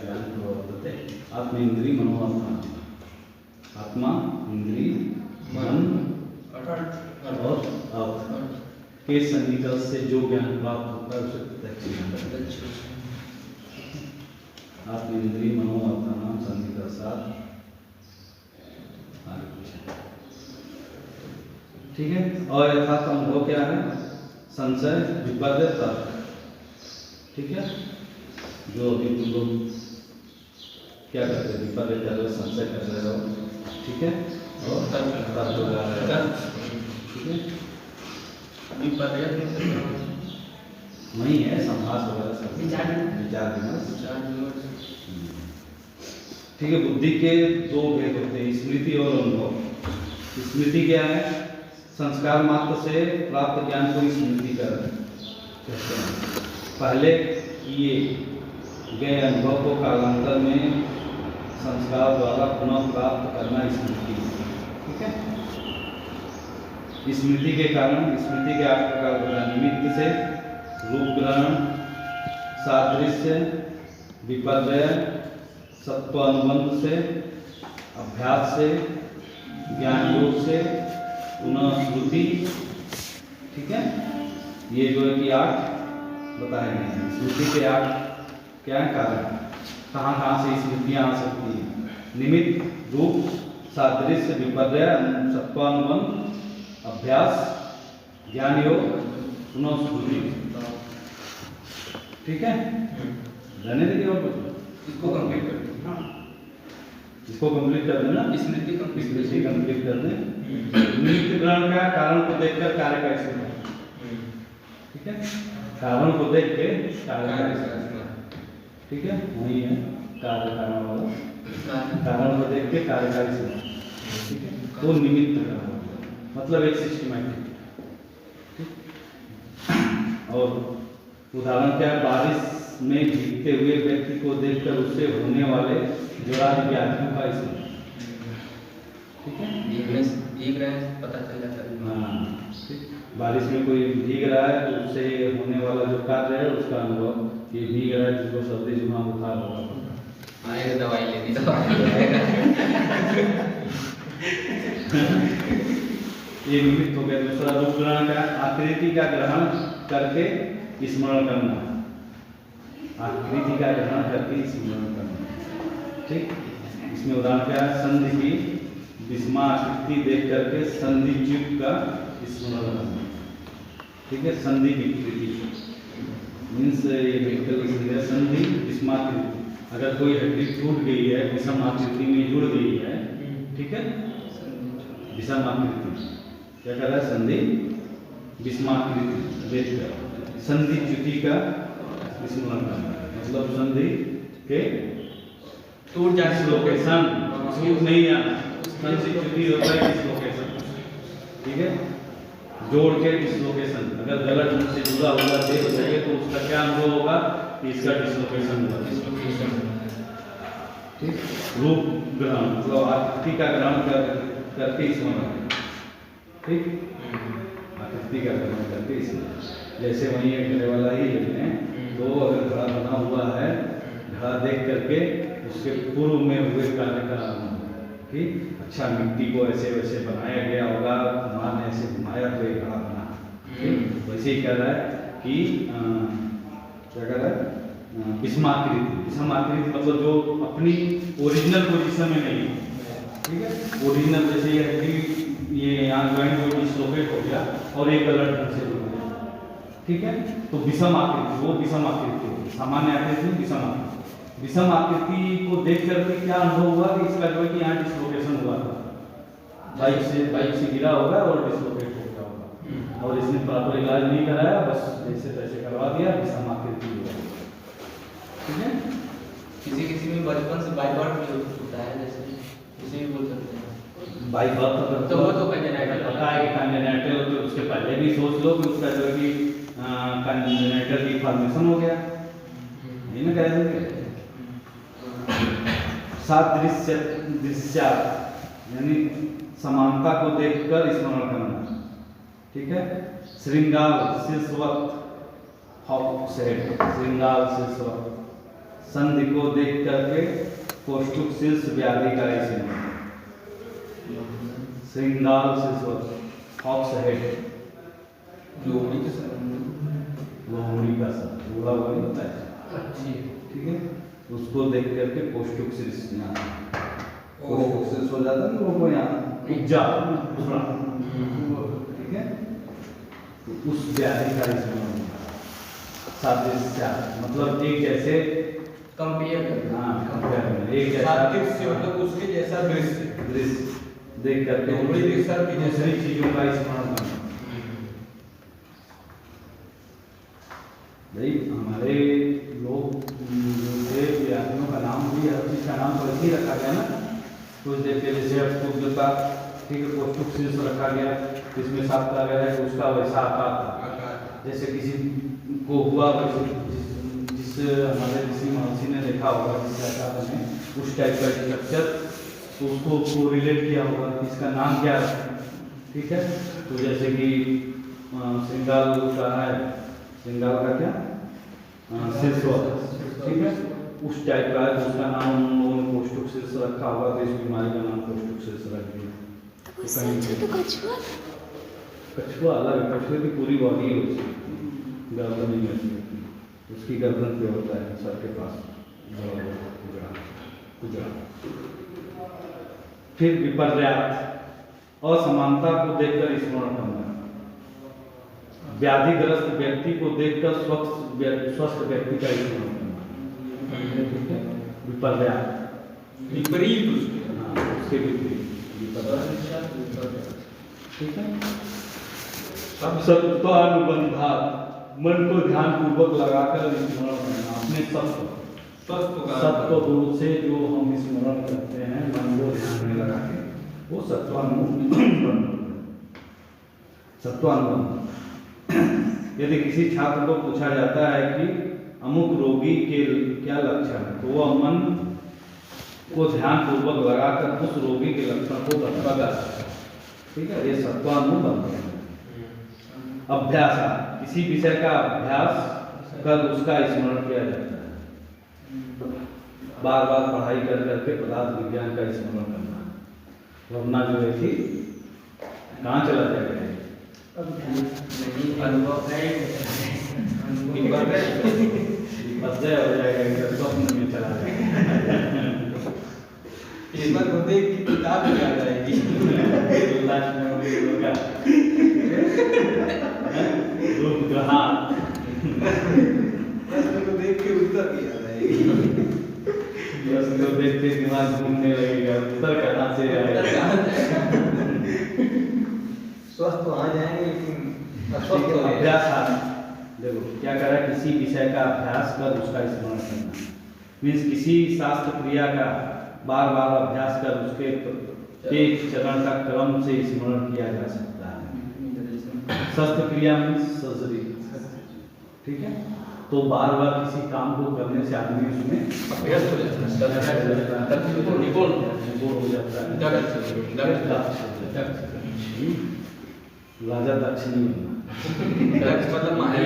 ज्ञान प्रवर्तते आत्मेन्द्रिय मनोर्थान। आत्मा, इंद्रिय, मन और अर्थ के सन्निकर्ष से जो ज्ञान प्राप्त होता है उसे प्रत्यक्ष ज्ञान कहते हैं। आत्मेन्द्रिय मनोर्थान सन्निकर्षात्। ठीक है, और यथार्थ अनुभव क्या है? संशय, विपर्य, तर्क। ठीक है, जो अभी तुम लोग क्या करते हैं, विपर्य कर रहे हो, संशय कर रहे हो, ठीक है, और तर्क लगा रहे हो, ठीक है। वही है संभाष वगैरह सब, विचार विमर्श। ठीक है, बुद्धि के दो भेद होते हैं, स्मृति और अनुभव। स्मृति क्या है? संस्कार मात्र से प्राप्त ज्ञान को स्मृति कहते हैं। पहले किए गए अनुभव को कालांतर में संस्कार द्वारा पुनः प्राप्त करना स्मृति। ठीक है, स्मृति के कारण, स्मृति के 8 प्रकार होता है। निमित्त से, रूप ग्रहण, सादृश्य, विपर्य, सत्व अनुबंध से, अभ्यास से, ज्ञान योग से, पुनः स्मृति। ठीक है, ये जो है कि 8 बताए गए हैं। स्मृति के 8 क्या है कारण? कहाँ से स्मृतियाँ आ सकती हैं? निमित्त, रूप, सादृश्य, विपर्य, सत्वानुबंध, अभ्यास, ज्ञान योग, पुनः स्मृति। ठीक है, रहने देंगे और कुछ
इसको कंप्लीट कर दो।
हाँ, इसको कंप्लीट कर देना,
स्मृति
कंप्लीट कर दें। निमित्त ग्रहण का कारण को देखकर कार्य का स्मरण। ठीक है, कारण को देख के कार्य का स्मरण। ठीक है, वही है कार्य कारण वाला, कारण को देख के कार्य का स्मरण। ठीक है, वो निमित्त ग्रहण मतलब एक सिस्टमैटिक। और उदाहरण क्या है? बारिश में भीगते हुए व्यक्ति को देखकर उससे होने वाले जोरात व्याधियों का स्मरण। ठीक है,
भीग रहे हैं पता चल जाता है।
हाँ, बारिश में कोई भीग रहा है तो उससे होने वाला जो कार्य है उसका अनुभव। ये भीग रहा है जिसको सर्दी जुकाम बुखार होगा,
आए दवाई लेनी
ये निमित्त हो गया। दूसरा रूप ग्रहण का, आकृति का ग्रहण करके स्मरण करना। आकृति का ग्रहण करके स्मरण करना। ठीक, इसमें उदाहरण क्या है? संधि की विस्मा आकृति देख करके संधि च्युत का स्मरण करना। ठीक है, संधि विकृति मीन्स ये मेडिकल संधि विस्माकृति। अगर कोई हड्डी टूट गई है, विषम आकृति में जुड़ गई है, ठीक है, विषम आकृति क्या कर रहा है? संधि विस्माकृति देखकर संधि च्युति का स्मरण करना। मतलब संधि के
टूट जाने
लोकेशन छूट नहीं आना। संधि च्युति होता है डिसलोकेशन। ठीक है, जोड़ के डिसलोकेशन। अगर गलत ढंग से जुड़ा हुआ देख सके तो उसका क्या अनुभव होगा कि इसका डिसलोकेशन हुआ। ठीक, रूप ग्रहण मतलब आकृति का ग्रहण करके स्मरण। ठीक, आकृति का ग्रहण करके स्मरण। जैसे वही एक घड़े वाला ही लेते हैं, तो अगर घड़ा बना हुआ है, घड़ा देख करके उसके पूर्व में हुए कार्य का कि अच्छा मिट्टी को ऐसे वैसे बनाया गया होगा, माँ ने ऐसे घुमाया तो एक घड़ा बना। ठीक, वैसे ही कह रहा है कि क्या कह रहा है? विषमाकृति। विषमाकृति मतलब जो अपनी ओरिजिनल पोजीशन में नहीं है। ठीक है, ओरिजिनल जैसे ये हड्डी ये यहाँ ज्वाइंट को डिसलोकेट हो गया और एक गलत ढंग से जुड़ गया। ठीक है, तो विषम आकृति, वो विषम आकृति होगी। सामान्य आकृति विषम आकृति। विषम आकृति को देख करके क्या अनुभव हुआ कि इसका जो है कि यहाँ डिसलोकेशन हुआ था, बाइक से गिरा होगा और डिसलोकेट हो गया होगा, और इसने प्रॉपर इलाज नहीं कराया, बस जैसे तैसे करवा दिया, विषम आकृति हो गया। ठीक है,
किसी में बचपन से बाई बर्थ भी होता है, जैसे उसे भी बोल सकते हैं
बाई बर्थ
तो वो तो कहीं ना
पता है कि कंजेनिटल हो तो उसके पहले भी सोच लो कि उसका जो है कि कंजेनिटल की फॉर्मेशन हो गया, यही ना कह देंगे। सादृश्य दृश्यार्थ यानी समानता को देखकर स्मरण करना, ठीक है। श्रृंगार शीर्षवत श्रृंगार शीर्षवत, संधि को देख करके पौष्टिक शीर्ष व्याधि का स्मरण। श्रृंगार शीर्षवत हॉक्स हेड,
लोमड़ी के सर
लोमड़ी का सर थोड़ा वो नहीं होता है, ठीक है। उसको देख करके पौष्टिक शीर्ष यहाँ पौष्टिक शीर्ष हो जाता है ना वो यहाँ उपजा, ठीक है। तो उस व्याधि का स्मरण। सादृश्य मतलब एक जैसे
कंपेयर करना,
हाँ कंपेयर करना, एक जैसा
सादृश्य मतलब उसके जैसा दृश्य
दृश्य देख करके
लोमड़ी के सर की जैसे
दूसरी चीजों का स्मरण करना। भाई हमारे लोग व्याधियों का नाम भी हर चीज का नाम तो ऐसे ही रखा गया ना, कुछ देर के जैसे अपूर्वता, ठीक है, पौष्टिक शीर्ष रखा गया, इसमें साफ कहा गया है कि उसका वैसा आकार था, जैसे किसी को हुआ वैसे जिस हमारे किसी महर्षि ने देखा होगा किसी आकार में उस टाइप का स्ट्रक्चर, तो उसको रिलेट किया होगा इसका नाम क्या है, ठीक है। तो जैसे कि श्रृंगार का है, श्रृंगार का क्या शीर्ष, ठीक है, उस टाइप का है, उसका नाम उन लोगों ने पौष्टिक शीर्ष रखा होगा, तो इस बीमारी का नाम पौष्टिक शीर्ष रख दिया। कछुआ अलग है, कछुए की पूरी बॉडी है, उसकी गर्दन नहीं होती, उसकी गर्दन पे होता है सर के पास कुजड़ा। फिर विपर्यास असमानता को देखकर स्मरण करना, व्याधिग्रस्त व्यक्ति को देखकर स्वस्थ व्यक्ति का स्मरण करना, ठीक है। विपर्यास
विपरीत उसके,
हाँ उसके विपरीत विपर्यास, ठीक है। अब सत्वानुबंधात मन को ध्यान पूर्वक लगाकर स्मरण करना, अपने सत्व गुरु से जो हम स्मरण करते हैं मन को ध्यान में लगा के, वो सत्वानुबंध। यदि किसी छात्र को पूछा जाता है कि अमुक रोगी के क्या लक्षण है, तो वह मन को ध्यान पूर्वक लगाकर उस रोगी के लक्षण को बता सकता है, ठीक है। ये सत्वानुबंध है। अभ्यास, किसी विषय का अभ्यास कर उसका स्मरण किया जाता है, बार बार पढ़ाई कर करके पदार्थ विज्ञान का स्मरण करना, वरना जो है कि कहाँ चला जाएगा,
अनुभव
अध्यय हो जाएगा, स्वप्न में चला जाएगा,
इस बार को देख की किताब याद आएगी,
लास्ट में होगा रूप ग्रहण,
प्रश्न को देख के उत्तर भी याद आएगी,
प्रश्न को देख के दिमाग घूमने लगेगा, उत्तर कहाँ से आएगा,
स्वस्थ तो आ जाएंगे लेकिन अस्वस्थ हो जाएंगे।
अभ्यास, देखो क्या कह रहा है, किसी विषय का अभ्यास कर उसका स्मरण करना, मीन्स किसी शास्त्र क्रिया का बार बार अभ्यास कर उसके एक चरण का क्रम से स्मरण किया जा सकता है। शस्त्र क्रिया में सर्जरी, ठीक है। तो बार बार किसी काम को करने से आदमी उसमें
अभ्यस्त हो जाता है, निपुण
हो जाता है। राजा दक्ष नहीं बनना,
मतलब माहिर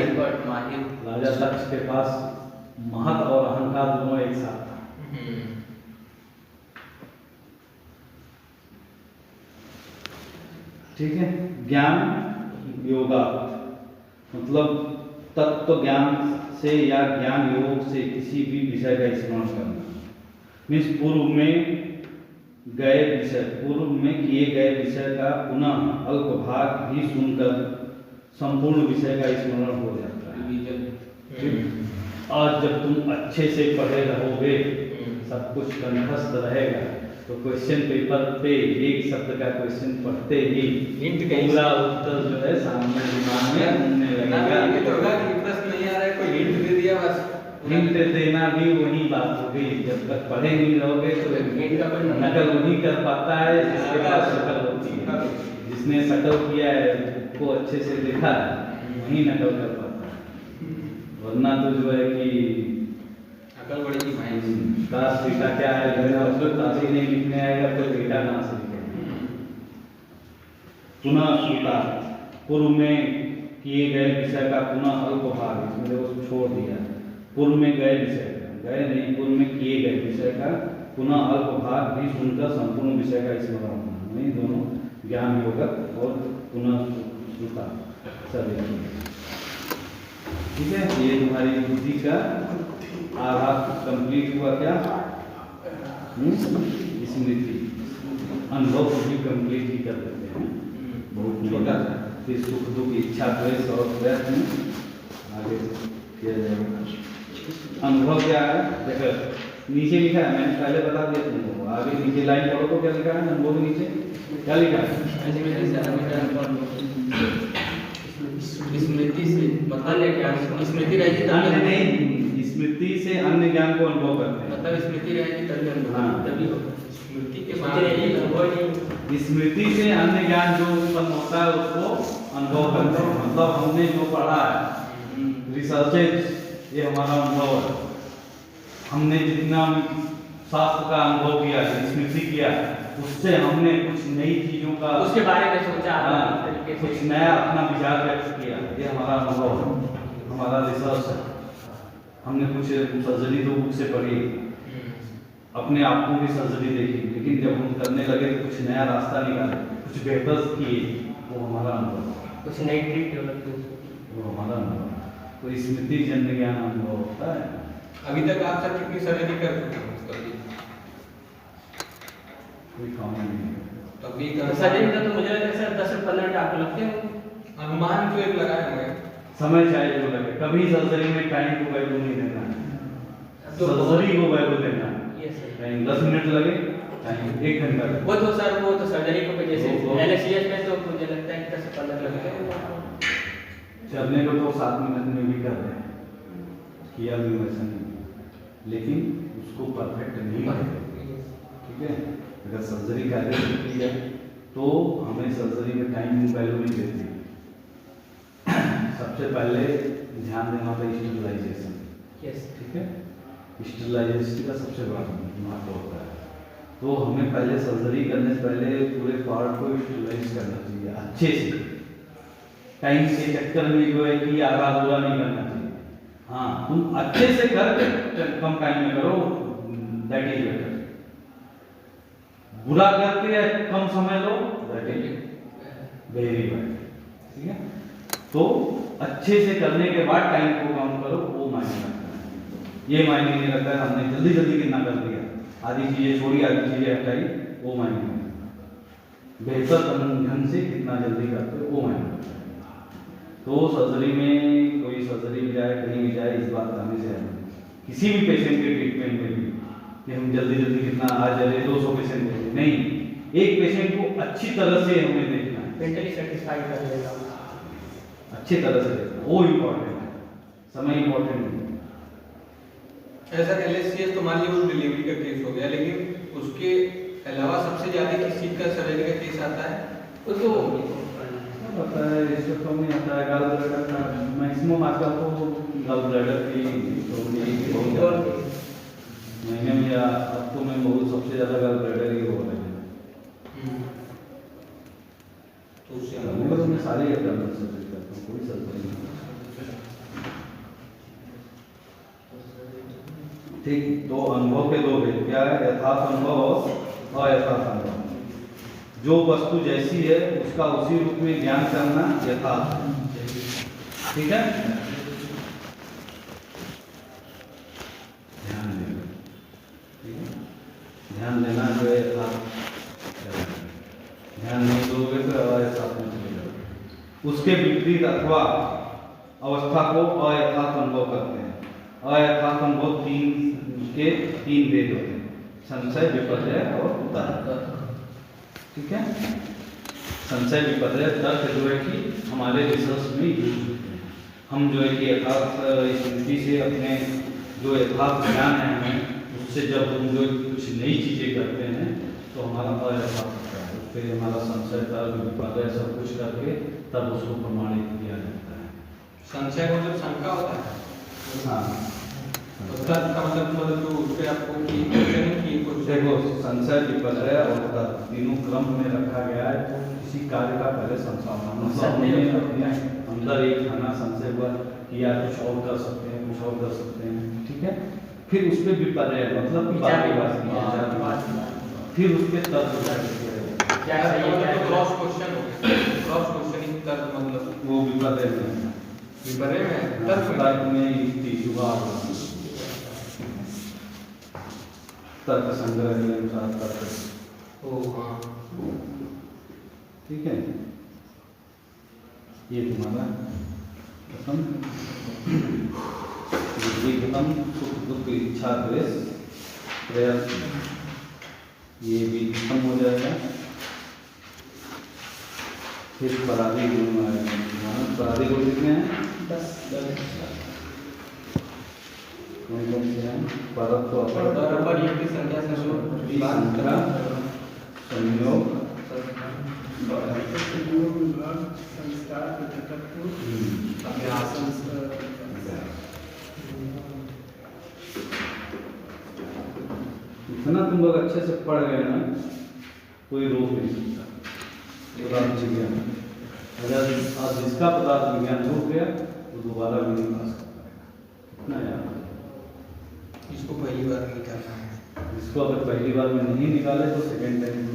राजा दक्ष के पास महत और अहंकार दोनों एक साथ था, ठीक है। ज्ञान योगा मतलब तत्व ज्ञान से या ज्ञान योग से किसी भी विषय का स्मरण करना, मीन्स पूर्व में किए गए विषय का पुनः अल्प भाग भी सुनकर संपूर्ण विषय का स्मरण हो जाता है। आज जब तुम अच्छे से पढ़े रहोगे, सब कुछ कंठस्थ रहेगा, तो क्वेश्चन पेपर पे एक शब्द का क्वेश्चन पढ़ते ही पूरा उत्तर जो है सामने दिमाग में घूमने लगेगा।
ये तो होगा कि प्रश्न नहीं आ रहा है, कोई हिंट दे दिया बस,
हिंट देना भी वही बात हो गई, जब तक पढ़े नहीं रहोगे तो
हिंट का कोई
नकल वही कर पाता है जिसके पास शकल होती है, जिसने नकल किया है को अच्छे से देखा है वही नकल कर पाता है, वरना तो जो है कि
अकल बड़ी थी भाई।
ताश बीटा क्या है, उसको ताश ही नहीं लिखने आएगा तो बीटा कहाँ से लिखेगा। पुनः श्रुता, पूर्व में किए गए विषय का पुनः अल्पभाग, इसमें देखो छोड़ दिया, पूर्व में गए विषय का, गए नहीं, पूर्व में किए गए विषय का पुनः अल्पभाग भी सुनकर संपूर्ण विषय का स्मरण होना, नहीं दोनों ज्ञान योगक और पुनः श्रुता सब ठीक है। ये तुम्हारी बुद्धि का आधार कंप्लीट हुआ। क्या स्मृति, अनुभव को भी कंप्लीट ही कर देते हैं, बहुत छोटा सा। फिर सुख दुख इच्छा द्वेष और प्रयत्न आगे किया जाएगा। अनुभव क्या है, देखो नीचे लिखा है, मैंने पहले बता दिया तुमको, आगे नीचे लाइन पढ़ो तो क्या लिखा है, अनुभव के नीचे क्या लिखा है,
स्मृति से मतलब स्मृति रहेगी
अन्य नहीं, स्मृति से अन्य ज्ञान को अनुभव करते हैं,
मतलब स्मृति रहेगी तभी अनुभव,
हाँ।
तभी होगा। स्मृति के साथ रहेगी अनुभव नहीं।
स्मृति से अन्य ज्ञान जो उत्पन्न होता है उसको अनुभव करते हैं, मतलब हमने जो पढ़ा है रिसर्चेज, ये हमारा अनुभव है। हमने जितना शास्त्र का अनुभव किया, स्मृति किया, उससे हमने कुछ नई चीजों का
उसके बारे में सोचा,
कुछ नया अपना विचार व्यक्त किया, ये हमारा अनुभव है, हमारा रिसर्च है। हमने कुछ सर्जरी दो बुक से पढ़ी, अपने आप को भी सर्जरी देखी, लेकिन जब हम करने लगे तो कुछ नया रास्ता निकाले, कुछ बेहतर किए, वो हमारा अनुभव,
कुछ नई ट्रिक डेवलप की,
वो हमारा अनुभव। तो स्मृति जन्य ज्ञान अनुभव होता है।
अभी तक आप सब कितनी सर्जरी कर चुके हैं उसका भी?
कोई काम नहीं है।
तभी सर्जरी का तो मुझे लगता है सर 10 से 15 मिनट आपको लगते हैं, अनुमान जो एक लगाए होंगे।
समय चाहे जो लगे, कभी सर्जरी में टाइम को वैल्यू नहीं देना है, सर्जरी को वैल्यू देना है। टाइम 10 मिनट लगे, टाइम 1 घंटा लगे,
वो तो सर वो तो सर्जरी को जैसे
वो-
एनएससीएस में तो मुझे लगता है कि 10 से 15 लगते हैं।
चलने को तो 7 मिनट में भी कर रहे हैं, किया भी वैसा नहीं, लेकिन उसको परफेक्ट नहीं करते। ठीक है, अगर सर्जरी का की जाए तो हमें सर्जरी में टाइम वैल्यू नहीं देती। सबसे पहले ध्यान देना होता है स्टेरिलाइजेशन।
यस,
ठीक है, स्टेरिलाइजेशन का सबसे बड़ा महत्व होता है। तो हमें पहले सर्जरी करने से पहले पूरे पार्ट को स्टेरिलाइज करना चाहिए अच्छे से, टाइम के चक्कर में जो है कि आधा अधूरा नहीं करना चाहिए। हाँ, तुम अच्छे से कर कम टाइम में करो, दैट इज बेटर। बुरा करके कम समय लो, दैट इज वेरी बैड। ठीक है, तो अच्छे से करने के बाद टाइम को कम करो, वो मायने रखता है। ये मायने नहीं रखता है हमने जल्दी जल्दी कितना कर दिया, आधी चीजें छोड़ी आधी चीजें हटाई, वो मायने नहीं रखता। बेहतर ढंग से कितना जल्दी करते हो, वो मायने रखता है। तो सर्जरी में कोई सर्जरी भी जाए, कहीं भी जाए, इस बात का हमेशा किसी भी पेशेंट के ट्रीटमेंट में भी कि हम जल्दी जल्दी कितना आज चले 200 पेशेंट देखें, नहीं, एक पेशेंट को अच्छी तरह से हमें देखना है,
मेंटली सेटिस्फाइड कर देगा,
अच्छी तरह से देखना, वो इम्पोर्टेंट है, समय इम्पोर्टेंट नहीं।
ऐसा एलएससीएस तो मान लीजिए वो डिलीवरी का केस हो गया, लेकिन उसके अलावा सबसे ज्यादा किस चीज का सर्जरी का केस आता है? वो तो
पता है, इसको तो नहीं आता है, गल ब्लैडर का मैक्सिमम आजकल तो गल ब्लैडर की बहुत ज़्यादा महीने में या हफ्तों में बहुत सबसे ज़्यादा गल ब्लैडर ही हो रहे हैं।
तो उससे
मैं तो मैं सारी एब्डोमिनल सर्जरी करता हूँ, कोई सर्जरी नहीं। ठीक, तो अनुभव के दो भेद क्या है, यथार्थ अनुभव और अयथार्थ अनुभव। जो वस्तु जैसी है उसका उसी रूप में ज्ञान करना यथार्थ है। ठीक है, ध्यान देना, ठीक है, ध्यान देना जो है यथार्थ, ध्यान नहीं दोगे तो अयथार्थ में चले जाओगे। उसके विपरीत अथवा अवस्था को अयथार्थ अनुभव करते हैं। अयथार्थ अनुभव तीन भेद होते हैं, संशय, विपर्य और तर्क। ठीक है, संशय, विपर्य, तर्क जो है कि हमारे रिसर्च में यूज होते हैं। हम जो है कि यथार्थ स्मृति से अपने जो यथार्थ ज्ञान है हमें, उससे जब हम जो कुछ नई चीज़ें करते हैं तो हमारा अयथार्थ होता है। पे हमारा संशय तर्क विपर्य सब कुछ करके तब उसको प्रमाणित किया जाता है।
संशय का मतलब शंका होता है।
हाँ,
तो तर्क का मतलब जो उस पे आपको की क्वेश्चन की कुछ
देखो संशय विपर्य और तर्क तीनों क्रम में रखा गया है। तो किसी कार्य का पहले संसाधन मतलब हमने अपने अंदर एक खाना संशय हुआ कि यार कुछ और कर सकते हैं, कुछ और कर सकते हैं, ठीक है। फिर उस पर विपर्य मतलब कि बात फिर उसके तर्क
क्या सही है, क्या क्रॉस क्वेश्चन हो गया। क्रॉस क्वेश्चनिंग तर्क मतलब
वो विपर्य में
विपर्य में तर्क
में युक्ति जुगाड़ तर्क संग्रह के अनुसार तर्क।
ओ हाँ,
ठीक है, ये तुम्हारा खत्म। ये खत्म, सुख दुख इच्छा द्वेष प्रयत्न, ये भी खत्म हो जाएगा। फिर पराधी गुण आएगा तुम्हारा। पराधी गुण कितने हैं?
10
कौन कौन से हैं? परत्व
पर युक्ति संख्या संयोग
संख्या संयोग
संस्कार प्रकटत्व
अभ्यास
इतना तुम लोग अच्छे से पढ़ गए ना, कोई रोक नहीं सकता। पदार्थ विज्ञान अगर आज जिसका पदार्थ विज्ञान रुक गया तो दोबारा भी नहीं पास कर पाएगा। इतना याद है।
इसको पहली बार नहीं करना है।
इसको अगर पहली बार में नहीं निकाले तो सेकेंड टाइम में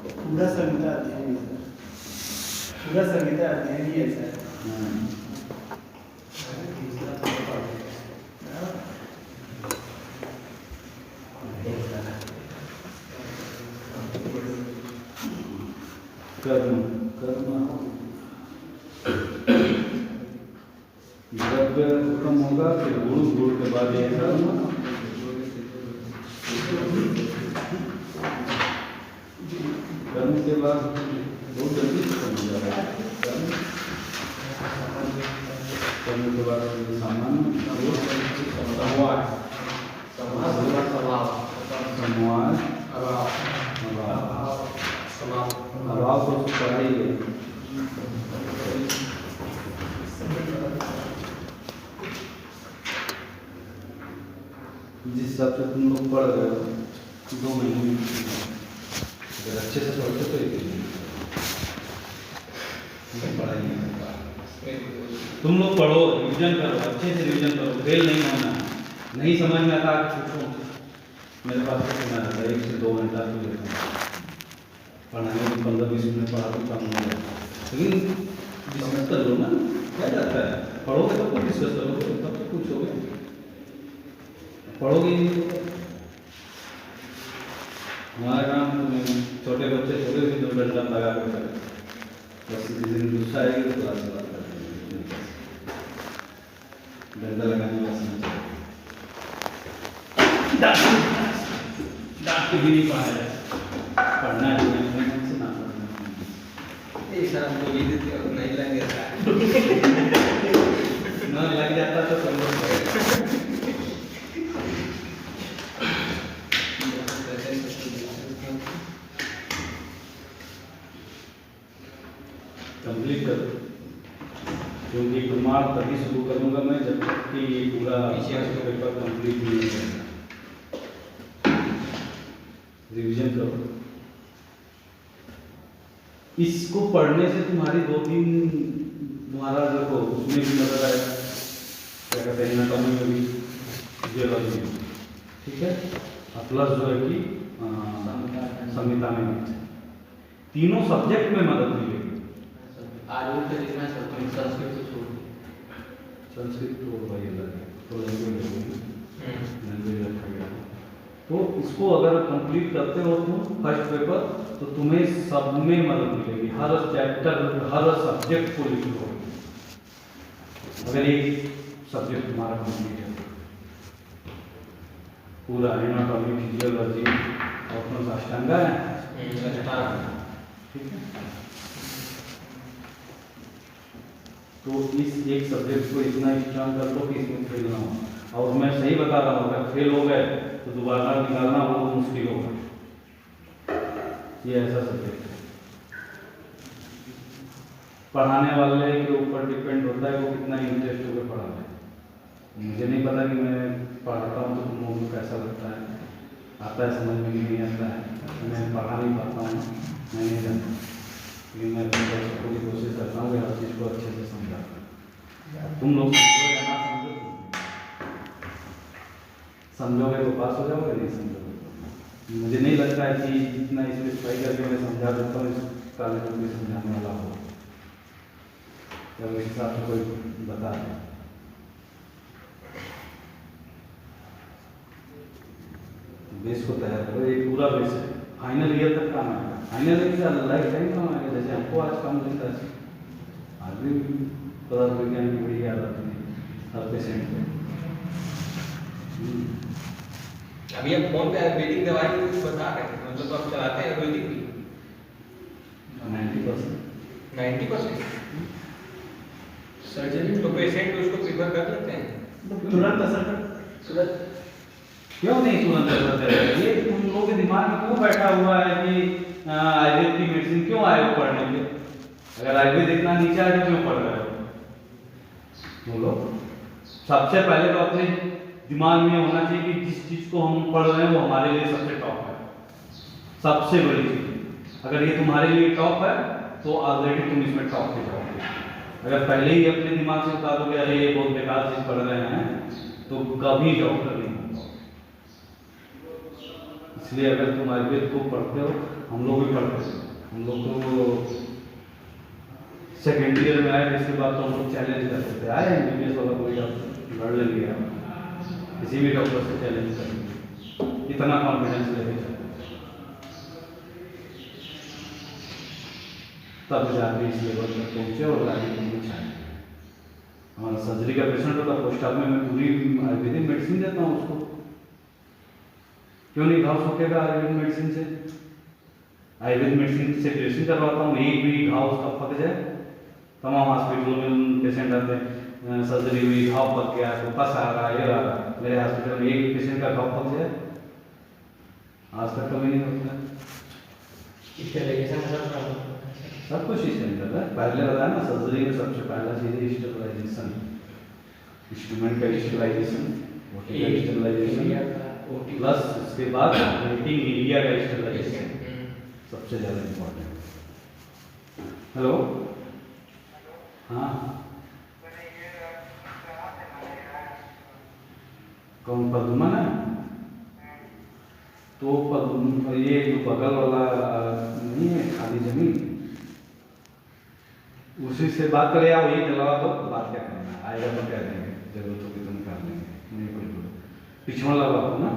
पूरा संहिता अध्ययन है, पूरा संहिता अध्ययन ही ऐसा है।
कर्म कर्म द्रव्य खत्म होगा, फिर गुण, गुण के बाद ये कर्म, कर्म के बाद बहुत जल्दी खत्म हो जाएगा। कर्म के बाद सामान्य
संवाद स्वभाव
समाज अभाव को पढ़ाई है। जिस हिसाब से तुम लोग पढ़ रहे हो 2 महीने में अगर अच्छे से पढ़ते तो पढ़ाई है। तुम लोग पढ़ो, रिविजन करो, अच्छे से रिविजन करो, फेल नहीं होना। नहीं समझ में आता पूछो, मेरे पास तो सुना रहता है 1 से 2 घंटा तो लेता हूँ पढ़ाने में। 15-20 मिनट पढ़ा तो कम हो जाता है, लेकिन डिस्कस कर लो ना, क्या जाता है। पढ़ोगे तब तो डिस्कस करोगे, तब तो पूछोगे, पढ़ोगे नहीं तो हमारा काम तुम्हें छोटे बच्चे थोड़े भी 2 घंटा लगा कर करें। बस किसी दिन गुस्सा आएगी तो क्लास से बात करेंगे, डंडा लगाने वाला समझ डांट के भी नहीं पढ़ा जाए। पढ़ना है से ना पढ़ना
ये सर हमको ये देते और नहीं लग जाता
ना लग जाता तो समझ कंप्लीट करो, क्योंकि प्रमाण तभी शुरू करूंगा मैं जब तक कि ये पूरा पेपर कंप्लीट नहीं हो जाएगा। रिवीजन करो, इसको पढ़ने से तुम्हारी 2-3 तुम्हारा देखो उसमें भी मदद आएगा, क्या कहते हैं एनाटॉमी में भी, जियोलॉजी में, ठीक है। प्लस जो है कि संहिता में भी तीनों सब्जेक्ट में मदद मिलेगी।
आरोप पे देखना चाहता हूँ संस्कृत को छोड़
संस्कृत तो वही अलग है, तो लैंग्वेज रखा गया। तो इसको अगर कंप्लीट करते हो तुम फर्स्ट पेपर तो तुम्हें सब में मदद मिलेगी। हर चैप्टर हर सब्जेक्ट को लिख लो, अगर एक सब्जेक्ट तुम्हारा कंप्लीट है पूरा एनाटॉमी फिजियोलॉजी और कौन सा अष्टांगा है, ठीक है। तो इस एक सब्जेक्ट को इतना स्ट्रांग कर लो कि इसमें फेल ना हो। और मैं सही बता रहा हूँ, अगर फेल हो गए तो दोबारा निकालना बहुत मुश्किल होगा। ये ऐसा सब्जेक्ट है। पढ़ाने वाले के ऊपर डिपेंड होता है वो कितना इंटरेस्ट होकर पढ़ा रहे हैं। मुझे नहीं पता कि मैं पढ़ाता हूँ तो तुम लोगों को कैसा लगता है, आता है समझ में नहीं आता है, मैं पढ़ा नहीं पाता हूँ, मैं नहीं जानता, लेकिन मैं अपनी तरफ से पूरी कोशिश करता हूँ कि हर चीज़ को अच्छे से समझा। तुम लोग समझो या ना समझो, समझोगे तो पास हो जाओगे, नहीं समझोगे तो। मुझे नहीं लगता है कि जितना इसमें ट्राई करके मैं समझा देता हूँ इस कॉलेज को भी समझाने वाला हो, जब इस हिसाब से कोई बता दें। बेस को तैयार करो, एक पूरा बेस है, फाइनल ईयर तक काम आएगा, फाइनल ईयर लाइफ टाइम काम आएगा। जैसे हमको आज काम मिलता है, आज भी पदार्थ विज्ञान की बड़ी याद आती है हर पेशेंट को।
अभी आप फोन पे आयुर्वेदिक दवाई कुछ बता रहे हैं, मतलब तो आप चलाते हैं आयुर्वेदिक भी
90%।
90%। सर्जरी तो पेशेंट उसको प्रीफर कर लेते हैं,
तुरंत असर तुरंत
क्यों नहीं तुरंत असर करेगा? ये तुम लोगों के दिमाग में क्यों बैठा हुआ है कि आयुर्वेद की मेडिसिन क्यों आए हो पढ़ने के? अगर आयुर्वेद इतना नीचे आए तो क्यों पढ़ रहे हो? बोलो। सबसे पहले तो अपने दिमाग में होना चाहिए कि जिस चीज़ को हम पढ़ रहे हैं वो हमारे लिए सबसे टॉप है, सबसे बड़ी चीज़। अगर ये तुम्हारे लिए टॉप है तो ऑलरेडी तुम इसमें टॉप पे जाओगे। अगर पहले ही अपने दिमाग से बता दो कि अरे ये बहुत बेकार चीज़ पढ़ रहे हैं तो कभी डॉक्टर नहीं होगा। इसलिए अगर तुम आयुर्वेद को पढ़ते हो, हम लोग भी पढ़ते हैं, हम लोग तो सेकेंड ईयर में आए, इसके बाद तो हम लोग चैलेंज करते थे, आए एमबीबीएस वाला कोई डॉक्टर लड़ लेंगे, किसी भी डॉक्टर से चैलेंज करेंगे, इतना कॉन्फिडेंस लेके चलते तब जाके इस लेवल तक पहुँचे और आगे पहुँच आए। हमारा सर्जरी का पेशेंट होता पोस्ट ऑप में मैं पूरी आयुर्वेदिक मेडिसिन देता हूँ उसको। क्यों नहीं घाव सूखेगा आयुर्वेदिक मेडिसिन से? आयुर्वेदिक मेडिसिन से ड्रेसिंग करवाता हूँ, एक भी घाव उसका पक जाए। तमाम हॉस्पिटलों में पेशेंट आते हैं, सर्जरी हुई, घाव पक गया, तो पस आ रहा है, ये आ रहा है। मेरे हॉस्पिटल में एक पेशेंट का घाव पक जाए आज तक कभी नहीं होता। सब कुछ इसके अंदर है। पहले बताया ना, सर्जरी में सबसे पहला चीज़ है स्टेबलाइजेशन, इंस्ट्रूमेंट का स्टेबलाइजेशन, ओटी का स्टेबलाइजेशन, प्लस उसके बाद वेटिंग एरिया का स्टेबलाइजेशन सबसे ज़्यादा इम्पोर्टेंट। हेलो, हाँ कौन पद्मन है? तो ये जो बगल वाला नहीं है खाली जमीन, उसी से बात करें, या वही दिलवा दो, बात क्या करना आएगा तो कह देंगे, जरूरत होगी तो निकाल लेंगे, नहीं कोई जरूरत। पीछे वाला बात ना,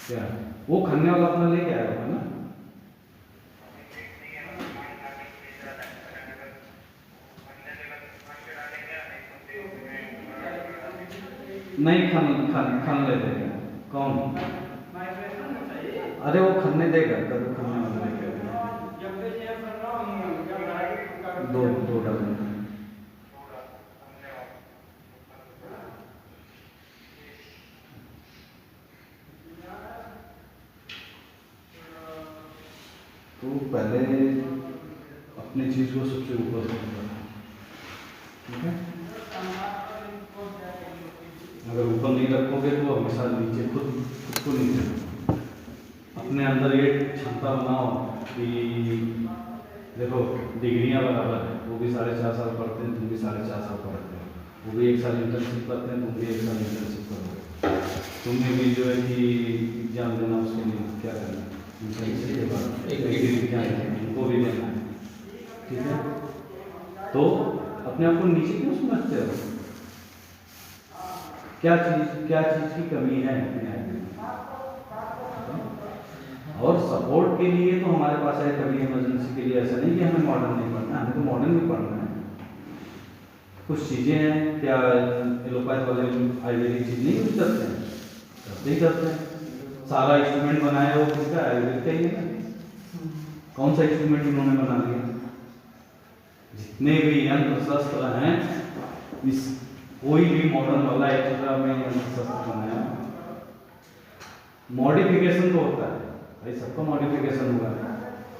क्या वो खन्ने वाला अपना लेके आया होगा ना? नहीं खन ले देगा कौन? अरे वो खन्ने देगा, कदू खन्ने वाला लेके दो डजन। तो पहले अपनी चीज को सबसे ऊपर रखना, ठीक है? अगर ऊपर नहीं रखोगे तो हमेशा नीचे खुद को नीचे अपने अंदर ये क्षमता बनाओ कि देखो डिग्रियां बराबर है, वो भी 4.5 साल पढ़ते हैं, तुम भी 4.5 साल पढ़ते हो, वो भी 1 साल इंटर्नशिप करते हैं, तुम भी 1 साल इंटर्नशिप करोगे। तुम्हें भी जो है कि एग्जाम देना, उसके लिए क्या करना है, इंटर्नशिप के बाद एक डिग्री एग्जाम उनको भी देना है, ठीक है? तो अपने आप को नीचे क्यों समझते हो? क्या चीज़ की कमी है अपने आप में? और सपोर्ट के लिए तो हमारे पास है, कभी इमरजेंसी के लिए ऐसा नहीं कि हमें मॉडर्न नहीं पढ़ना, हमें तो मॉडर्न भी पढ़ना है। कुछ चीज़ें हैं, क्या एलोपैथ वाले आयुर्वेदिक चीज़ नहीं यूज करते हैं? करते ही करते हैं। सारा इंस्ट्रूमेंट बनाया वो किसका? आयुर्वेद का ही है ना। कौन सा इंस्ट्रूमेंट उन्होंने बना दिया? जितने भी यंत्र शस्त्र हैं, इस कोई भी मॉडर्न वाला एक्स्ट्रा में यंत्र शस्त्र बनाया मॉडिफिकेशन तो होता है भाई, सबका मॉडिफिकेशन हुआ है,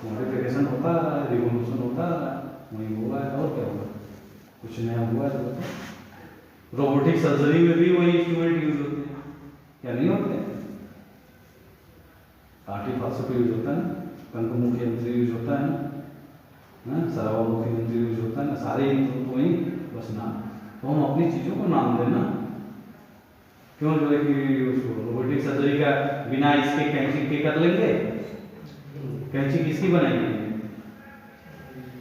मॉडिफिकेशन होता रहा है, रिवोल्यूशन होता रहा है, वही हुआ है और क्या हुआ, कुछ नया हुआ है तो। रोबोटिक सर्जरी में भी वही इंस्ट्रूमेंट यूज होते हैं, क्या नहीं होते हैं? आर्टिफाक्सो यूज होता है ना, कंकमुखी यंत्र यूज होता है ना, सरावामुखी यंत्र यूज होता है ना, सारे यंत्र तो वही बस नाम, तो हम अपनी चीज़ों को नाम देना। क्यों जो है कि उसको रोबोटिक सर्जरी का बिना इसके कैंची के कर लेंगे? कैंची किसकी बनाएंगे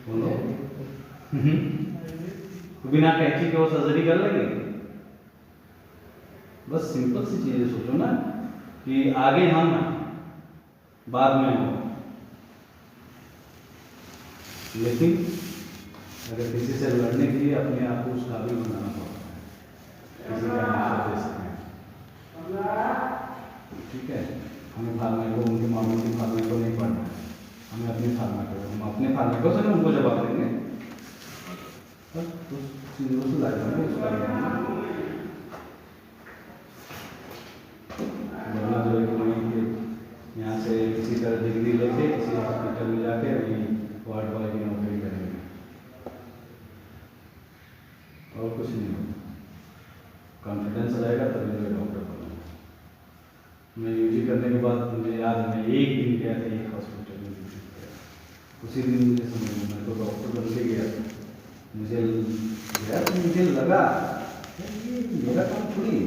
बोलो? तो बिना कैंची के वो सर्जरी कर लेंगे? बस सिंपल सी चीजें सोचो ना कि आगे हम बाद में हो, लेकिन अगर किसी से लड़ने के लिए अपने आप को उस काबिल बनाना पड़ता है, किसी का आंसर दे सकते हैं। ठीक है, हमें फार्मा को, उनके मामलों की फार्मा को नहीं पढ़ना है, हमें अपनी फार्मा को, हम अपने फार्मा को से उनको जवाब देंगे, बस उस चीज़ों से लाएंगे उसका बोलना जो है कि यहाँ से किसी तरह डिग्री लेके किसी हॉस्पिटल में जाके अभी वार्ड बॉय की नौकरी करेंगे और कुछ नहीं होगा। कॉन्फिडेंस रहेगा तभी मैं डॉक्टर बनूँगा। मैं यूजी करने के बाद मुझे याद है, मैं एक दिन गया था एक हॉस्पिटल में, उसी दिन मुझे समझ में, मैं तो डॉक्टर बन के गया, मुझे लगा मेरा काम थोड़ी है,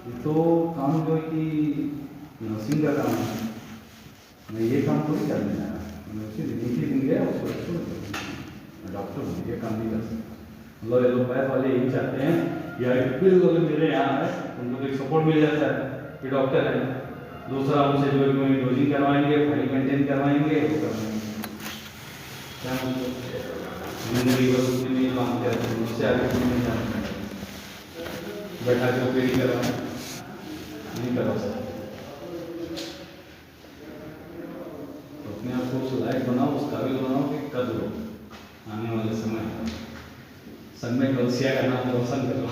ये तो काम जो है कि नर्सिंग का काम है, मैं ये काम थोड़ी करने जा रहा, मैं उसी दिन गया उसको मैं डॉक्टर हूँ, ये काम नहीं कर सकता। मतलब ये लोग पैसे वाले यही चाहते हैं यार बिल्कुल मेरे यहाँ है, उनको एक सपोर्ट मिल जाता है कि डॉक्टर है, दूसरा उनसे जो है डोजिंग करवाएंगे, फाइल मेंटेन करवाएंगे, क्या जिंदगी भर उसमें नहीं काम किया, उससे आगे कुछ नहीं जानते, बैठा के ओपीडी करवाएं, नहीं करवा सकते। तो अपने आप को उस लायक बनाओ, उस काबिल बनाओ कि कर लो आने वाले समय संग कलसिया का नाम रोशन करो।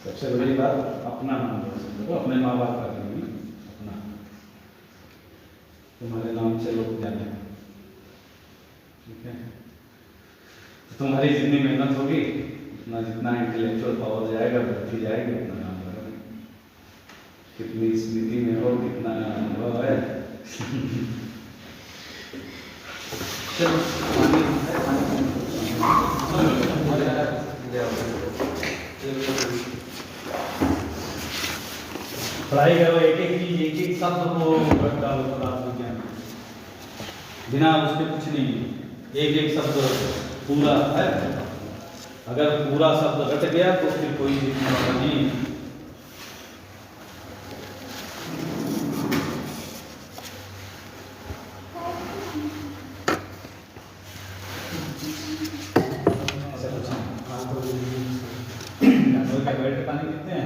सबसे बड़ी बात अपना नाम रोशन करो, अपने माँ बाप का नहीं, अपना, तुम्हारे नाम से लोग जाने, ठीक है? तुम्हारी जितनी मेहनत होगी उतना, जितना इंटेलेक्चुअल पावर जाएगा, बढ़ती जाएगी, उतना नाम बढ़ेगा। कितनी स्मृति में हो, कितना अनुभव है। चलो पढ़ाई करो, एक एक चीज, एक एक शब्द को रट डालो पदार्थ विज्ञान, बिना उसके कुछ नहीं, एक एक शब्द पूरा है, अगर पूरा शब्द रट गया तो फिर कोई नहीं। ऐसा कुछ नहीं। जानवर का पेट पानी कितने हैं?